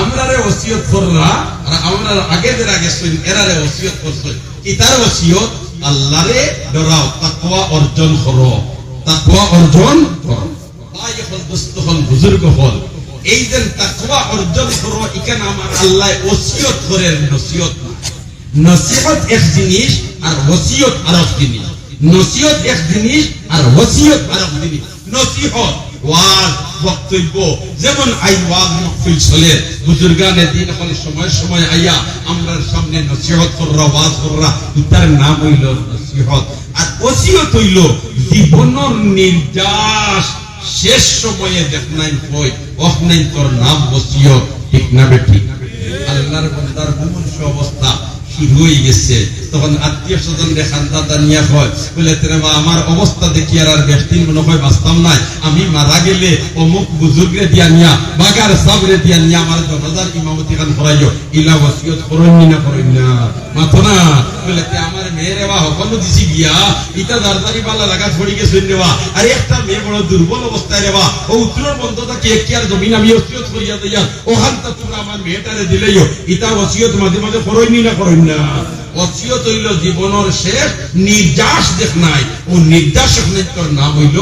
আমরারে ওসিয়ত করলা আর আমরার আগেদের আগে শুন এরারে ওসিয়ত করছই কিতার ওসিয়ত আল্লাহরে ডরাও তাকওয়া অর্জন করো তাকওয়া অর্জন করো ভাই হল দোস্ত হল বুজুর্গ হল এই যে তাকওয়া অর্জন করো এখানে আমার আল্লাহ ওসিয়ত করেন নসিহত না নসিহত এক জিনিস আর ওসিয়ত আরেক জিনিস নসিহত এক জিনিস আর ওসিয়ত আরেক জিনিস নসিহত ওয়াজ বক্তব্য যেমন আই ওয়াজ মাহফিল চলে বুজুর্গানে দিন হলে সময় সময় আইয়া আমরার সামনে নসিহত কররা ওয়াজ কররা তার নাম হইল নসিহত আর ওসিয়ত হইল জীবনের নির্যাস শেষ সময়ে দেখনাই কই অহনাই তোর নাম ওসিয়ত ঠিক না বেটি আল্লাহর বান্দার মুমূর্ষ অবস্থা শুরু হয়ে গেছে তখন আত্মীয় স্বজন দেখান দাদা নিয়ে হয় বলে আমার অবস্থা দেখি আর বেশ দিন মনে হয় বাঁচতাম নাই আমি মারা গেলে অমুক বুজুর্গরে দিয়া নিয়া বাগার সাবরে দিয়া নিয়া আমার জনাজার ইমামতি খান করাইও ইলা ওসিয়ত করেন না মাথো না বলে আমার মেয়েরে বা হকলো দিছি গিয়া ইটা দারদারি পাল্লা লাগা ছড়ি গেছে নেওয়া আর একটা মেয়ে বড় দুর্বল অবস্থায় রেবা ও উত্তর বন্ধতা কে কি আর জমিন আমি ওসিয়ত করিয়া দিয়া ওখান তা তোমরা আমার মেয়েটারে দিলেইও ইটা ওসিয়ত মাঝে মাঝে করেন না ওসিয়ত হইল জীবনের শেষ নির্যাস দেখ নাই ও নির্যাস তোর নাম হইল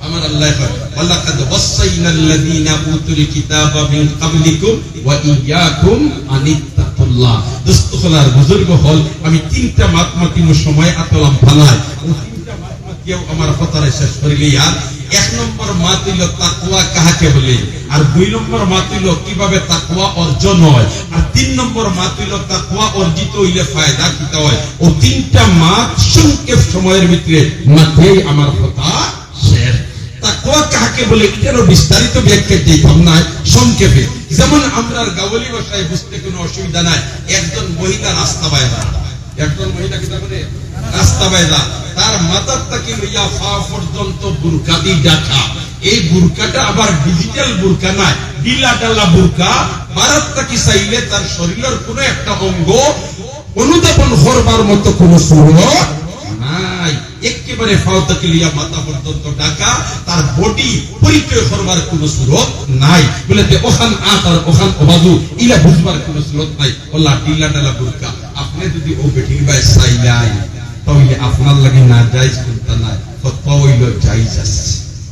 আমার আল্লাহ ওয়ালাকাদ ওয়াসাইনাল লাযীনা উতুল কিতাবা মিন ক্বাবলিকুম ওয়া ইয়্যাকুম আনিত্তাকুল্লাহ দোস্ত হলার বুজুর্গ হল আমি তিনটা মাতমাতিমো সময় আতলাম ফালাই ও তিনটা মাতমাতিও আমার কথারে শেষ করিলি আর এক নম্বর মাত হইল তাকওয়া কাহাকে বলে আর দুই নম্বর মাত হইল কিভাবে তাকওয়া অর্জন হয় আর তিন নম্বর মাত হইল তাকওয়া অর্জিত হইলে ফায়দা কিটা হয় ও তিনটা মাত সংক্ষেপ সময়ের ভিতরে মাতেই আমার কথা শেষ তাকওয়া কাহাকে বলে এটারও বিস্তারিত ব্যাখ্যা দিতাম না সংক্ষেপে যেমন আমরার গাওয়ালি ভাষায় বুঝতে কোনো অসুবিধা নাই একজন মহিলা রাস্তা বাইরা একজন মহিলা কি করে রাস্তা বাইরা তার মাথার থেকে লইয়া পা পর্যন্ত বুরকা দিয়ে ঢাকা এই বুরকাটা আবার ডিজিটাল বুরকা নয় ডিলা ডালা বুরকা ভারত থেকে চাইলে তার শরীরের কোন একটা অঙ্গ অনুধাবন করবার মতো কোন সুরত নাই একেবারে পাও থেকে লিয়া মাথা পর্যন্ত ঢাকা তার বডি পরিচয় করবার কোন সুরত নাই বলে ওখান আত আর ওখান অবাজু ইলা বুঝবার কোন সুরত নাই ওলা ডিলা ডালা বুরকা আপনি যদি ও বেটির ভাই চাইলাই তাহলে আপনার লাগে না জায়েজ কোনটা নাই ফতোয়া হইল জায়েজ আছে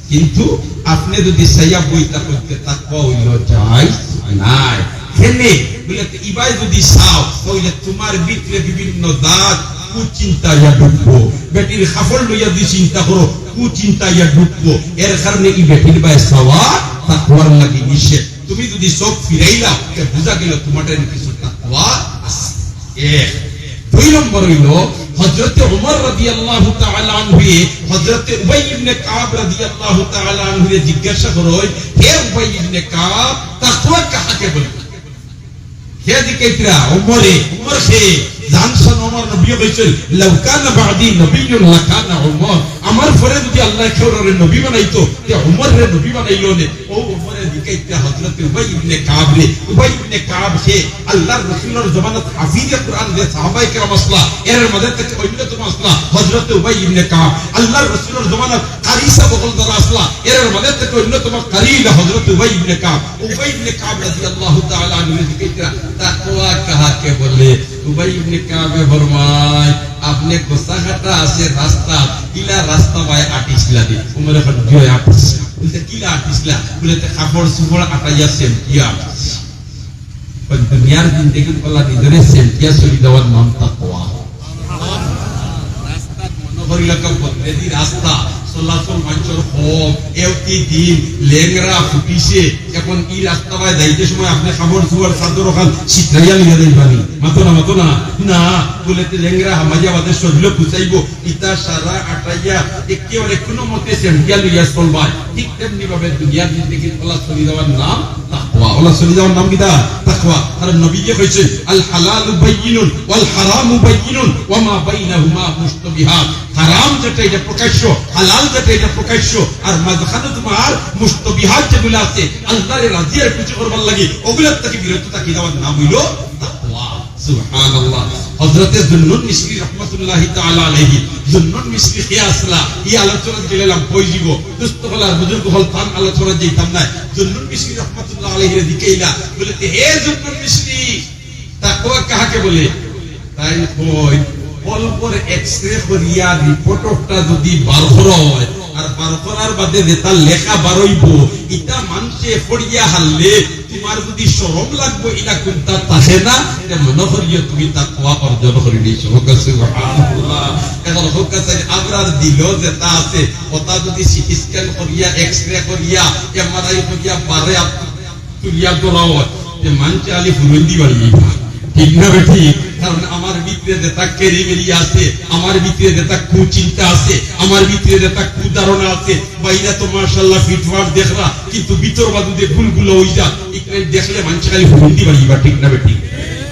কিন্তু আপনি যদি সাইয়া বইতা করতে তাকওয়া হইল জায়েজ নাই কেনে বলে ইবাই যদি চাও তাহলে তোমার ভিতরে বিভিন্ন দাঁত কুচিন্তা ইয়া ঢুকবো, বেটির খাফল লইয়া যদি চিন্তা করো কুচিন্তা ইয়া ঢুকবো। এর কারণে এই বেটির বাই চাওয়া তাকওয়ার লাগি নিষেধ। তুমি যদি সব ফিরাইলা বুঝা গেল তোমার কিছু তাকওয়া আছে। এক দুই নম্বর হইল হযরতে ওমর রাদিয়াল্লাহু তাআলা আনহু হযরতে উবাই ইবনে কাব রাদিয়াল্লাহু তাআলা আনহু জিজ্ঞাসা করো, হে উবাই ইবনে কাব তাকওয়া কাকে বলে? হে জিজ্ঞাসা ওমরে, ওমর সে জানছেন ওমর নবী কইছেন লাউ কানা বাদি নবিয়্যুন লাকানা ওমর, আমার পরে যদি আল্লাহ কেউরে নবী বানাইতো তে ওমর রে নবী বানাইলো নে। ও ওমরে জিজ্ঞাসা হযরতে উবাই ইবনে কাব রে, উবাই ইবনে কাব সে আল্লাহর রাসূলের জমানাত হাফিজে কোরআন যে সাহাবায়ে কেরাম আসলা এর মধ্যে থেকে অন্যতম আসলা হযরতে উবাই ইবনে কাব। আল্লাহর রাসূলের জমানাত কারিসা বকল দ্বারা আসলা এর মধ্যে থেকে অন্যতম কারিলা হযরতে উবাই ইবনে কাব। উবাই ইবনে কাব রাদিয়াল্লাহু তাআলা আনহু জিজ্ঞাসা তাকওয়া কাকে বলে? উবাই ইবনে কাব ফরমায় আপনি গোসাঘাটা আছে রাস্তা কিলা রাস্তা বাই আটিসলা দি উমর এখন জয় আটিস বলতে কিলা আটিসলা বলতে কাপড় সুপড় আটাইয়া সেমটিয়া আটিস। ওই দুনিয়ার জিন্দেগি বলা নিজরে সেমটিয়া চলি দেওয়ার নাম তাকওয়া। রাস্তাত মনোহর এলাকা বদলে দি রাস্তা চলাচল মানুষের হোক এওটি দিন লেংরা ফুটিছে এখন ই রাস্তা বাই যাইতে সময় আপনি খাবার সুয়ার চাদর ওখান শীতরাইয়া লিয়া যাইবানি মাতো না না বলেতে লেংরা হামাজিয়া বাদে শরীর পুচাইব ইতা সারা আটাইয়া একেবারে কোনো মতে সেমটিয়া লইয়া চলবা। ঠিক তেমনি ভাবে দুনিয়ার জিন্দেগি ওলা চলি যাওয়ার নাম তাকওয়া। ওলা চলি যাওয়ার নাম কিটা? তাকওয়া। কারণ নবীজি কইছেন আল হালালু বাইয়িনুন ওয়াল হারামু বাইয়িনুন ওয়া মা বাইনাহুমা মুশতাবিহাত। হারাম যেটা এটা প্রকাশ্য, হালাল যেটা এটা প্রকাশ্য, আর মাঝখানে তোমার মুশতাবিহাত যেগুলো আছে আল্লাহর রাজিয়ার কিছু করবার লাগি ওগুলোর থেকে বিরত থাকি যাওয়ার নাম হইল তাকওয়া। সুবহানাল্লাহ। হযরতে যুন্নুন মিসরি রাহমাতুল্লাহি তাআলা আলাইহি যুন্নুন মিসরি কে আসলা এই আলোচনা দিলাম কই দিব দোস্ত হলার বুজুর্গ হল তান আলোচনা যেতাম না। যুন্নুন মিসরি রাহমাতুল্লাহি আলাইহি দিকেইলা বলতে হে যুন্নুন মিসরি তাকওয়া কাকে বলে? তাই কই অল্পর এক্সরে করিয়া রিপোর্টটা যদি বার হয় আর বার করার বাদে যেটা লেখা বারইব এটা মানুষে পড়িয়া হারলে তোমার যদি শরম লাগবে এটা কোনটা থাকে না মনে করিয়া তুমি তাকওয়া অর্জন করে নিয়েছো। সুবহানাল্লাহ। এখন হোক আছে আমরার দিল যেটা আছে ওটা যদি সিটি স্ক্যান করিয়া এক্সরে করিয়া এমআরআই করিয়া বারে তুলিয়া তোলা হয় যে মানুষে আলি ফুরন্দি বাড়িয়ে ঠিক না ঠিক? কারণ আমার ভিতরে যেটা কেরিমেরি আছে, আমার ভিতরে যেটা কুচিন্তা আছে, আমার ভিতরে যেটা কুধারণা আছে বাইরা তো মাশাআল্লাহ ফিটফাট দেখরা কিন্তু ভিতর বাদুদে ভুলগুলো হই যা এখানে দেখলে মানুষ খালি ফুরন্দি বাড়িবা ঠিক না ঠিক?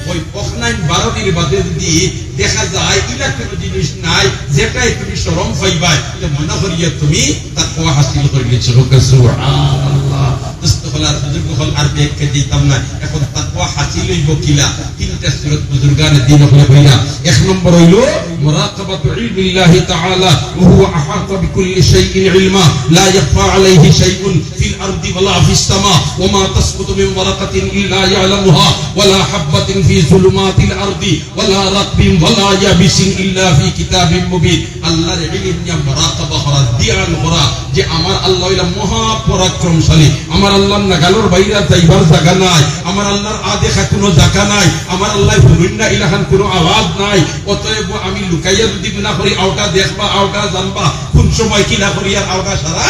ওই পখনাইন 12 দিন বাদে যদি দেখা যায় ইলা কোনো জিনিস নাই যেটাই তুমি শরম পাইবা তো মনে করিয়া তুমি তাকওয়া হাসিল করে নিয়েছো। সুবহানাল্লাহ। দস্তখলার বুজুর্গ হল আর দেখতে দিতাম না। এখন তাকওয়া হাসিল হইব কিলা? তিনটা সূরত বুজুর্গানে দিন হলো কইরা। এক নম্বর হইলো মুরাকাবাতু ইলমিল্লাহি তাআলা ওয়া হুয়া আহাতা বিকুল্লি শাইইন ইলমা লা ইয়াখফা আলাইহি শাইউন ফিল আরদি ওয়ালা ফিস সামা ওয়া মা তাসকুতু মিন ওয়ারাকাতিন ইল্লা ইয়ালামুহা ওয়ালা হাববাতিন ফি যুলুমাতিল আরদি ওয়ালা রাতবিন ওয়ালা ইয়াবিসিন ইল্লা ফি কিতাবিম মুবিন। আল্লাহর ইলম নিয়া মুরাকাবা করা ধ্যান করা যে আমার আল্লাহ হইলা মহা পরাক্রমশালী, আমার আল্লাহর নাগালের বাইরে যাইবার জায়গা নাই, আমার আল্লাহর আদেখা কোনো জায়গা নাই, আমার আল্লাহ হুরুন্না ইলাহান কোনো আওয়াজ নাই। অতএব আমি লুকাইয়া যদি না করি আওটা দেখবা আওটা জানবা কোন সময় কি না করি আর আওটা সারা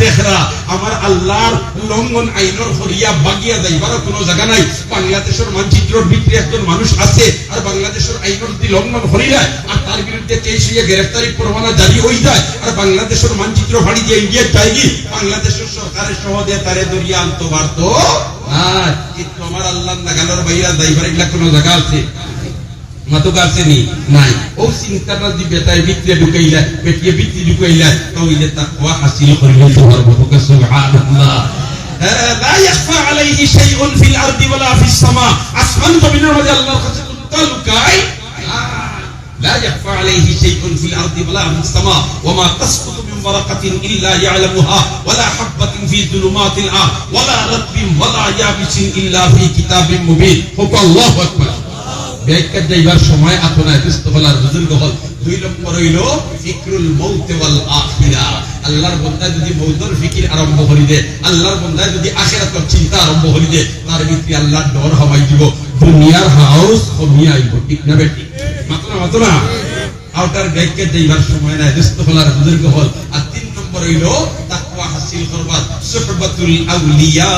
দেখরা। আমার আল্লাহর লঙ্ঘন আইনের করিয়া বাগিয়া যাইবার কোনো জায়গা নাই। বাংলাদেশের মানচিত্রের ভিতরে একজন মানুষ আছে আর বাংলাদেশের আইনের যদি লঙ্ঘন করি যায় আর তার বিরুদ্ধে কেস হইয়া গ্রেফতারি পরোয়ানা জারি হয়ে যায় আর বাংলাদেশের মানচিত্র ফাড়ি দিয়ে ইন্ডিয়া যায়গি বাংলাদেশের সরকারের সহজে তারে দরিয়া আনতে পারতো না। কিন্তু আমার আল্লাহর নাগালের বাইরে যাইবার এগুলা কোনো জায়গা আছে মাতুকাছেনি নাই। ও চিন্তাটা যদি বেটায় ভিতরে ঢুকাইলা বেটিয়ে ভিতরে ঢুকাইলা তাহলে তাকওয়া হাসিল করিলে তোমার বউকে। সুবহানাল্লাহ। লা ইয়াখফা আলাইহি শাইউন ফিল আরদি ওয়ালা ফিস সামা। আসমান জমিনের মধ্যে আল্লাহর কাছে কোনটা লুকায়? لا يخفى عليه شيء في الأرض ولا في السماء وما تسقط من ورقة إلا يعلمها ولا حبة في ظلمات الأرض ولا رطب ولا يابس إلا في كتاب مبين. الله أكبر. ব্যাখ্যা যাইবার সময় আতনা দস্তখলার বুজুর্গ হল। দুই নম্বর হইল ফিকরুল মউত ওয়াল আখিরা। আল্লাহর বান্দা যদি মৌদর ফিকির আরম্ভ করি দে, আল্লাহর বান্দা যদি আখিরাতের চিন্তা আরম্ভ করি দে, তার ভিতরে আল্লাহর ডর হওয়াই দিব, দুনিয়ার হাউস কমিয়ে আইব। ঠিক না বেটি? মাতো না আউটার ব্যাগকে দেইবার সময় নাই, দুস্থ হলার বুজুর্গ হল। আর 3 নম্বর হইল তাকওয়া হাসিল করবার, সুহবাতুল আউলিয়া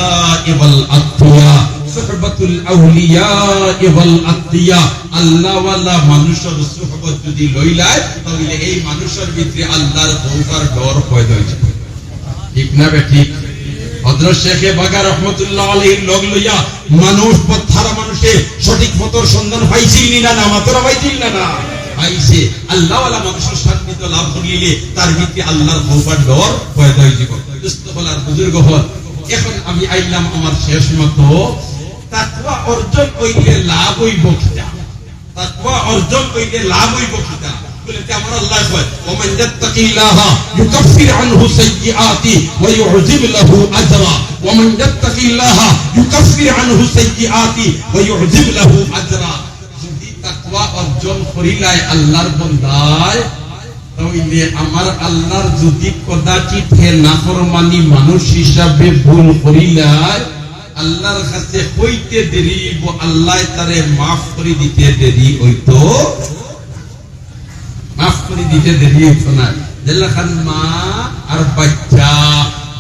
ওয়াল আতকিয়া। সুহবাতুল আউলিয়া ওয়াল আতকিয়া, আল্লাহ ওয়ালা মানুষের সুহবত যদি লইলায়, তাহলে এই মানুষের ভিতরে আল্লাহর ভয়কার ডর পয়দা হইছে। ঠিক না বেটি? হযরত শেখে বাগা রহমাতুল্লাহ আলাইহির লগ লইয়া মানুষ পথহারা মানুষে সঠিক পথের সন্ধান পাইছিল না? না মাত্র পাইছিল না পাইছে। আল্লাহ ওয়ালা মানুষের সান্নিধ্য লাভ করিলে তার ভিতরে আল্লাহর ভয়কার ডর পয়দা হইছে। দুস্থ হলার বুজুর্গ হল। এখন আমি আইলাম আমার শেষ মতো, তাকওয়া অর্জন কইলে লাভ হইব কিটা? তাকওয়া অর্জন কইলে লাভ হইব কিটা? বলতে আমার আল্লাহ কয়, ওমান ইয়াত্তাকিল্লাহা ইউকাফির আনহু সাইয়্যাতি ওয়া ইউযিব লাহু আজরা। ওমান ইয়াত্তাকিল্লাহা ইউকাফির আনহু সাইয়্যাতি ওয়া ইউযিব লাহু আজরা। যদি তাকওয়া অর্জন করিলাই আল্লাহর বান্দায়, তাহলে আমার আল্লাহর যদি কদাচিৎ হে নাফরমানি মানুষ হিসাবে ভুল করিলাই, আল্লাহর কাছে হইতে দেরি, আল্লাহ তারে মাফ করে দিতে দেরি হইতো, মাফ করে দিতে দেরি হইতো না। যেখান মা আর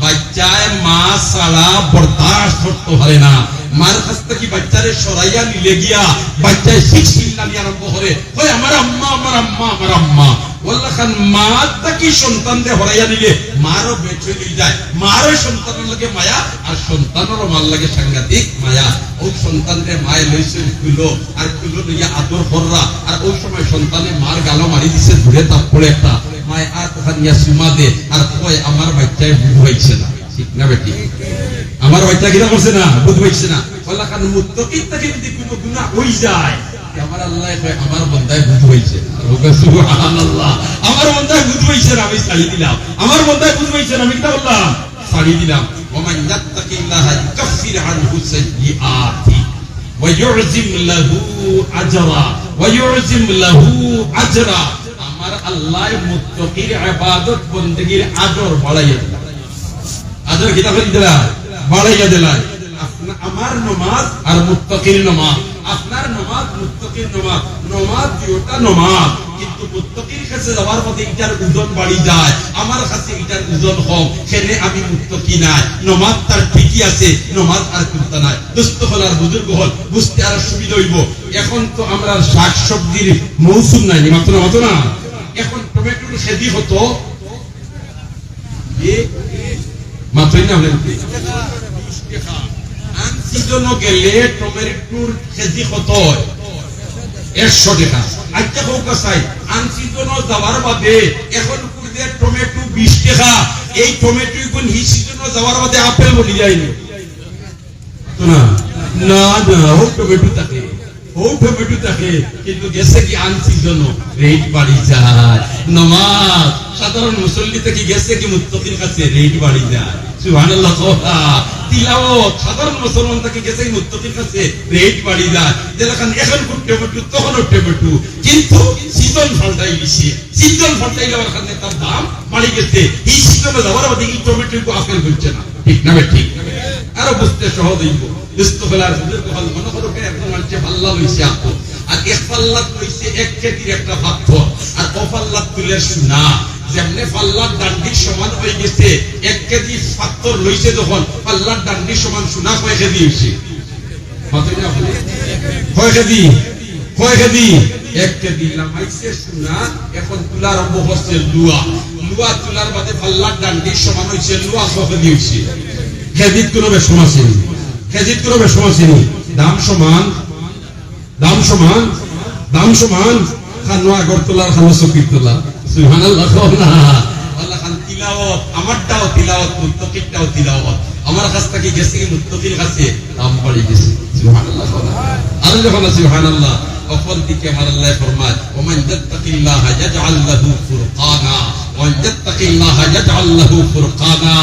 বাচ্চায় মা ছাড়া বরদাস্ত করতে পারে না। মার কাছ থেকে বাচ্চারে সরাইয়া নিলে গিয়া বাচ্চায় শিখশিল্লানি আরম্ভ করে, হয় আমার আম্মা আমার আম্মা আমার আম্মা। ওল্লাখান মা তাকে সন্তানরে হরাইয়া নিলে মারও বেঁচে নিয়ে যায়, মারও সন্তানের লাগে মায়া, আর সন্তানেরও মার লাগে সাংঘাতিক মায়া। ওই সন্তানরে মায়ে লইছে খুলো, আর খুলো লইয়া আদর কররা, আর ওই সময় সন্তানে মার গালো মারি দিছে ধরে তারপরে একটা মায় আর ওখান নিয়ে সুমা দে, আর কয় আমার বাচ্চায় বুঝ হইছে না। ঠিক না বেটি? আমার বাচ্চা কিনা করছে না, বুঝ হইছে না। ওল্লাখান মুত্তাকির থেকে যদি কোনো গুনাহ হই যায়, আমার আল্লাহ কয় আমার বান্দায় বুঝ হইছে। সুবহানাল্লাহ, আমার বান্দায় বুঝ হইছে না, আমি ছাড়ি দিলাম। আমার বান্দায় বুঝ হইছে না, আমি কি বললাম? ছাড়ি দিলাম। ওমান ইয়াত্তাকিল্লাহা ইউকাফির আনহু সাইয়্যাতি ওয়া ইউযিম লাহু আজরা ওয়া ইউযিম লাহু আজরা। আমার আল্লাহ মুত্তাকির ইবাদত বندگির আজর বাড়াইয়া দিলেন। আজর কিতা করে দিলেন? বাড়াইয়া দিলেন। আমার নামাজ আর মুত্তাকির নামাজ, আপনার নামাজ মুত্তাকির নামাজ, নামাজ দুইটা নামাজ, কিন্তু মুত্তাকির কাছে যাওয়ার পথে এটার ওজন বাড়ি যায়, আমার কাছে এটার ওজন কম, সেনে আমি মুত্তাকি নাই। নামাজ তার ঠিকই আছে, নামাজ আর করতে নাই। দুস্থ হলার বুজুর্গ হল, বুঝতে আর সুবিধা হইব। এখন তো আমরা শাকসবজির মৌসুম নাই, মাত্র না। এখন টমেটোর খেদি হতো মাত্রই না হলে আনসিজন গেলে টমেটোর কেজি কত? 100 টাকা। আচ্ছা হোক চাই আনসিজন যাওয়ার বাদে এখন কুড়িতে টমেটো 20 টাকা। এই টমেটো কোন হিসিজন যাওয়ার বাদে আপেল বলি যায়নি না না না, ও টমেটো থাকে, ও টমেটো থাকে, কিন্তু গেছে কি আনসিজন রেট বাড়ি যায়। নামাজ সাধারণ মুসল্লি থেকে গেছে কি মুত্তাকির কাছে রেট বাড়ি যায়। সুবহানাল্লাহ। তিলাওয়াত সাধারণ মুসলমান থেকে গেছে মুত্তাকির কাছে রেট বাড়ি যায়। যেখানে এখন টমেটো তখন টমেটো, কিন্তু সিজন ফলটাই বেশি, সিজন ফলটাই যাওয়ার কারণে তার দাম বাড়ি গেছে। এই সিজনে যাওয়ার বাদে এই টমেটো আপেল হচ্ছে না। ঠিক না? ঠিক আরো বুঝতে সহজ হইব। ইস্তফলার বুজুর্গ হল মনে করো একজন মানুষে পাল্লা লইছে আপো, আর এক পাল্লা লইছে 1 কেজির একটা পাথর, আর ও পাল্লা তুলে সোনা। যেমনে পাল্লার ডান্ডির সমান হয়ে গেছে, 1 কেজি পাথর লইছে যখন পাল্লার ডান্ডির সমান সোনা কয় কেজি হইছে? কয় কেজি? 1 কেজি লামাইছে সোনা। এখন তুলা আরম্ভ হচ্ছে লুয়া, লুয়া তুলার বাদে পাল্লার ডান্ডির সমান হইছে লুয়া 100 কেজি হইছে। কেজিত কোনো বেশম আসেনি, কেজিত কোনো বেশম আসেনি। দাম সমান, দাম সমান, দাম সমান। খানো আগরতলার খানো চকির তোলা। সুবহানাল্লাহ। আল্লাহ খান তিলাওয়াত, আমারটাও তিলাওয়াত, মুত্তাকিরটাও তিলাওয়াত। আমার কাছ থেকে গেছে কি মুত্তাকির কাছে দাম বাড়ি গেছে। সুবহানাল্লাহ। আর যখন সুবহানাল্লাহ অপর দিকে আমার আল্লাহ ফরমায়, ওমান ইয়াত্তাকিল্লাহা ইয়াজআল লাহু ফুরকানা ওয়া ইয়াত্তাকিল্লাহা ইয়াজআল লাহু ফুরকানা।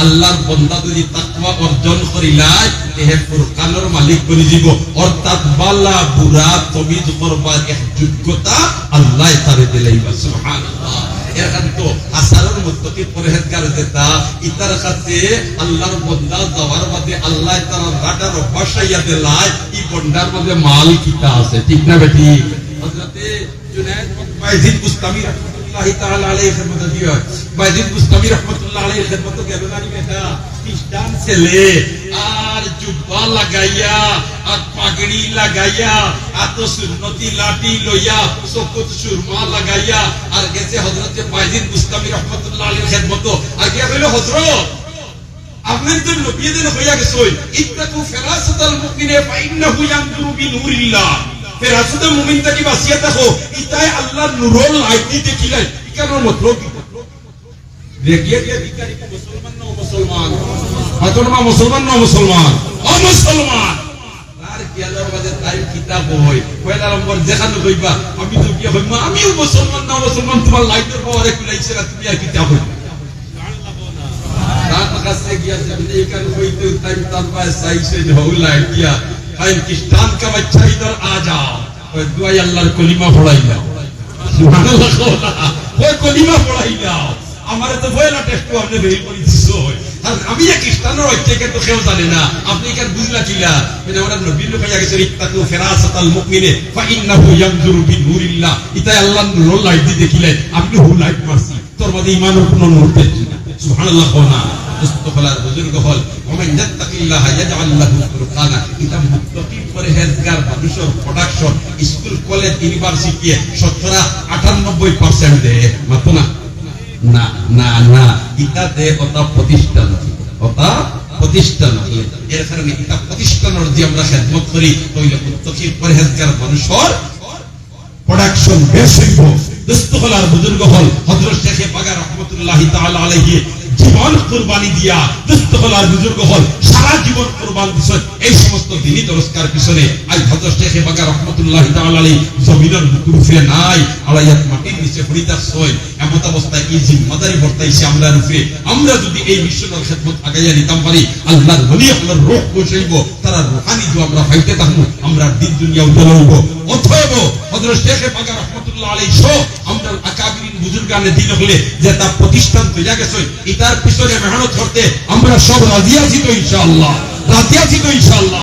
আল্লাহর বান্দা যদি তাকওয়া অর্জন করিলাই, তেহে ফুরকানের মালিক বনি যাব, অর্থাৎ বালা বুরা তমিজ করবার এক যোগ্যতা আল্লাহ তারে দিলাইবা। সুবহানাল্লাহ। এখান্ত আসারের মুত্তাকি পরহেজগার যেটা ইতার কাছে আল্লাহর বান্দা যাওয়ার বাদে আল্লাহ তাআলা রাটার বসাইয়া দিলাই ই বন্দার মধ্যে মাল কিতা আছে ঠিক না বেটি হযরতে জুনায়েদ বাইজিদ বুস্তামি রাহমাতুল্লাহি তাআলা আলাইহি খেদমত দিও বাইজিদ বুস্তামি রাহমাতুল্লাহি আলাইহি খেদমত গেল না বেটা খ্রিস্টান ছেলে আর জুব্বা লাগাইয়া আর পাগড়ি লাগাইয়া এত সুন্নতি লাঠি লইয়া চকুত সুরমা লাগাইয়া আর গেছে হযরতে বাইজিদ বুস্তামি রাহমাতুল্লাহি আলাইহি খেদমত আর কে কইলো হযরত আপনার তো নবী দেন হইয়া গেছই ইত্তাকু ফিরাসাতাল মুমিনে ফাইন্নাহু ইয়ানজুরু বিনুরিল্লাহ ফিরাসাতুল মুমিন তাকি বাসিয়া থাকো ইতায় আল্লাহর নূরুল লাইটি দেখিলাই কেন মতলব দেখিয়ে দিয়ে ভিখারি কো মুসলমান না মুসলমান ফাতরমা মুসলমান না মুসলমান ও মুসলমান আর কি আল্লাহর বাদে তাই কিতাব হয় পয়লা নম্বর যেখানে কইবা আমি তো কি হইমা আমিও মুসলমান না মুসলমান তোমার লাইটের পাওয়ারে কুলাইছে না তুমি আর কিতাব হই রাত কাছে গিয়া যেমনি এখানে হইতে টাইম তারপর সাইছে ঢৌলা দিয়া কাইন খ্রিস্টান কা বাচ্চা ইধর আ যাও ওই দুআই আল্লাহর কলিমা পড়াই দাও সুবহানাল্লাহ ওই কলিমা পড়াই দাও আমারে তো পয়লা টেস্ট আপনি বের করে দিছো আর আমি এক খ্রিস্টানের ঐক্যকে তো কেউ জানে না আপনি কেন বুঝলা কিলা মানে আমরা নবী লোক হইয়া গেছে ইত্তাকু ফিরাসাতাল মুমিনে ফাইন্নাহু ইয়ানজুরু বিনুরিল্লাহ ইতাই আল্লাহর নূর লাইট দি দেখিলে আপনি হু লাইট মারছি তোর মধ্যে ঈমানের কোনো নূর দেখছি না সুবহানাল্লাহ কোনা মুস্তাফার বুজুর্গ হল ওমান ইয়াত্তাকিল্লাহ ইয়াজআল লাহু ফুরকানা এটা মুত্তাকি পরহেজগার মানুষের প্রোডাকশন স্কুল কলেজ ইউনিভার্সিটি 98% দেয় মাত্র না না না না ইতাতে ওটা প্রতিষ্ঠান ওটা প্রতিষ্ঠান এর কারণে এটা প্রতিষ্ঠানের যে আমরা খেদমত করি তাইলে মুত্তাকি পরহেজগার মানুষের প্রোডাকশন বেশ হইব দস্তখলার বুজুর্গ হল হযরত শেখ পাগা রাহমাতুল্লাহি তাআলা আলাইহি জীবন কুরবানি দিয়া দস্তখলার বুজুর্গ হল সারা জীবন কুরবান দিছেন এই সমস্ত দিনই দরজকার পিছনে আজ হযরত শেখ পাগা রাহমাতুল্লাহি তাআলা আলাইহি জমিনের মুকুরফে নাই আলাইয়াত মাটির নিচে ফরিদার সয় এমত অবস্থায় এই জিম্মাদারি বর্তাইছে আমরার উপরে আমরা যদি এই মিশনের খেদমত আগাইয়া নিতাম পারি আল্লাহর ওলি আল্লাহর রূহ বসাইব তারা রূহানি দোয়া আমরা পাইতে থাকবো আমরা দিন দুনিয়া উজ্জ্বল হইব অথবা হযরত শেখ পাগা রাহমাতুল্লাহ আলাইহি সহ আমরা আকাবিরিন বুজুর্গানে দিন হলে যে তা প্রতিষ্ঠান তৈরি গেছে এটার পিছনে মেহনত করতে আমরা সব রাজি আছি তো ইনশাআল্লাহ রাজি আছি তো ইনশাআল্লাহ।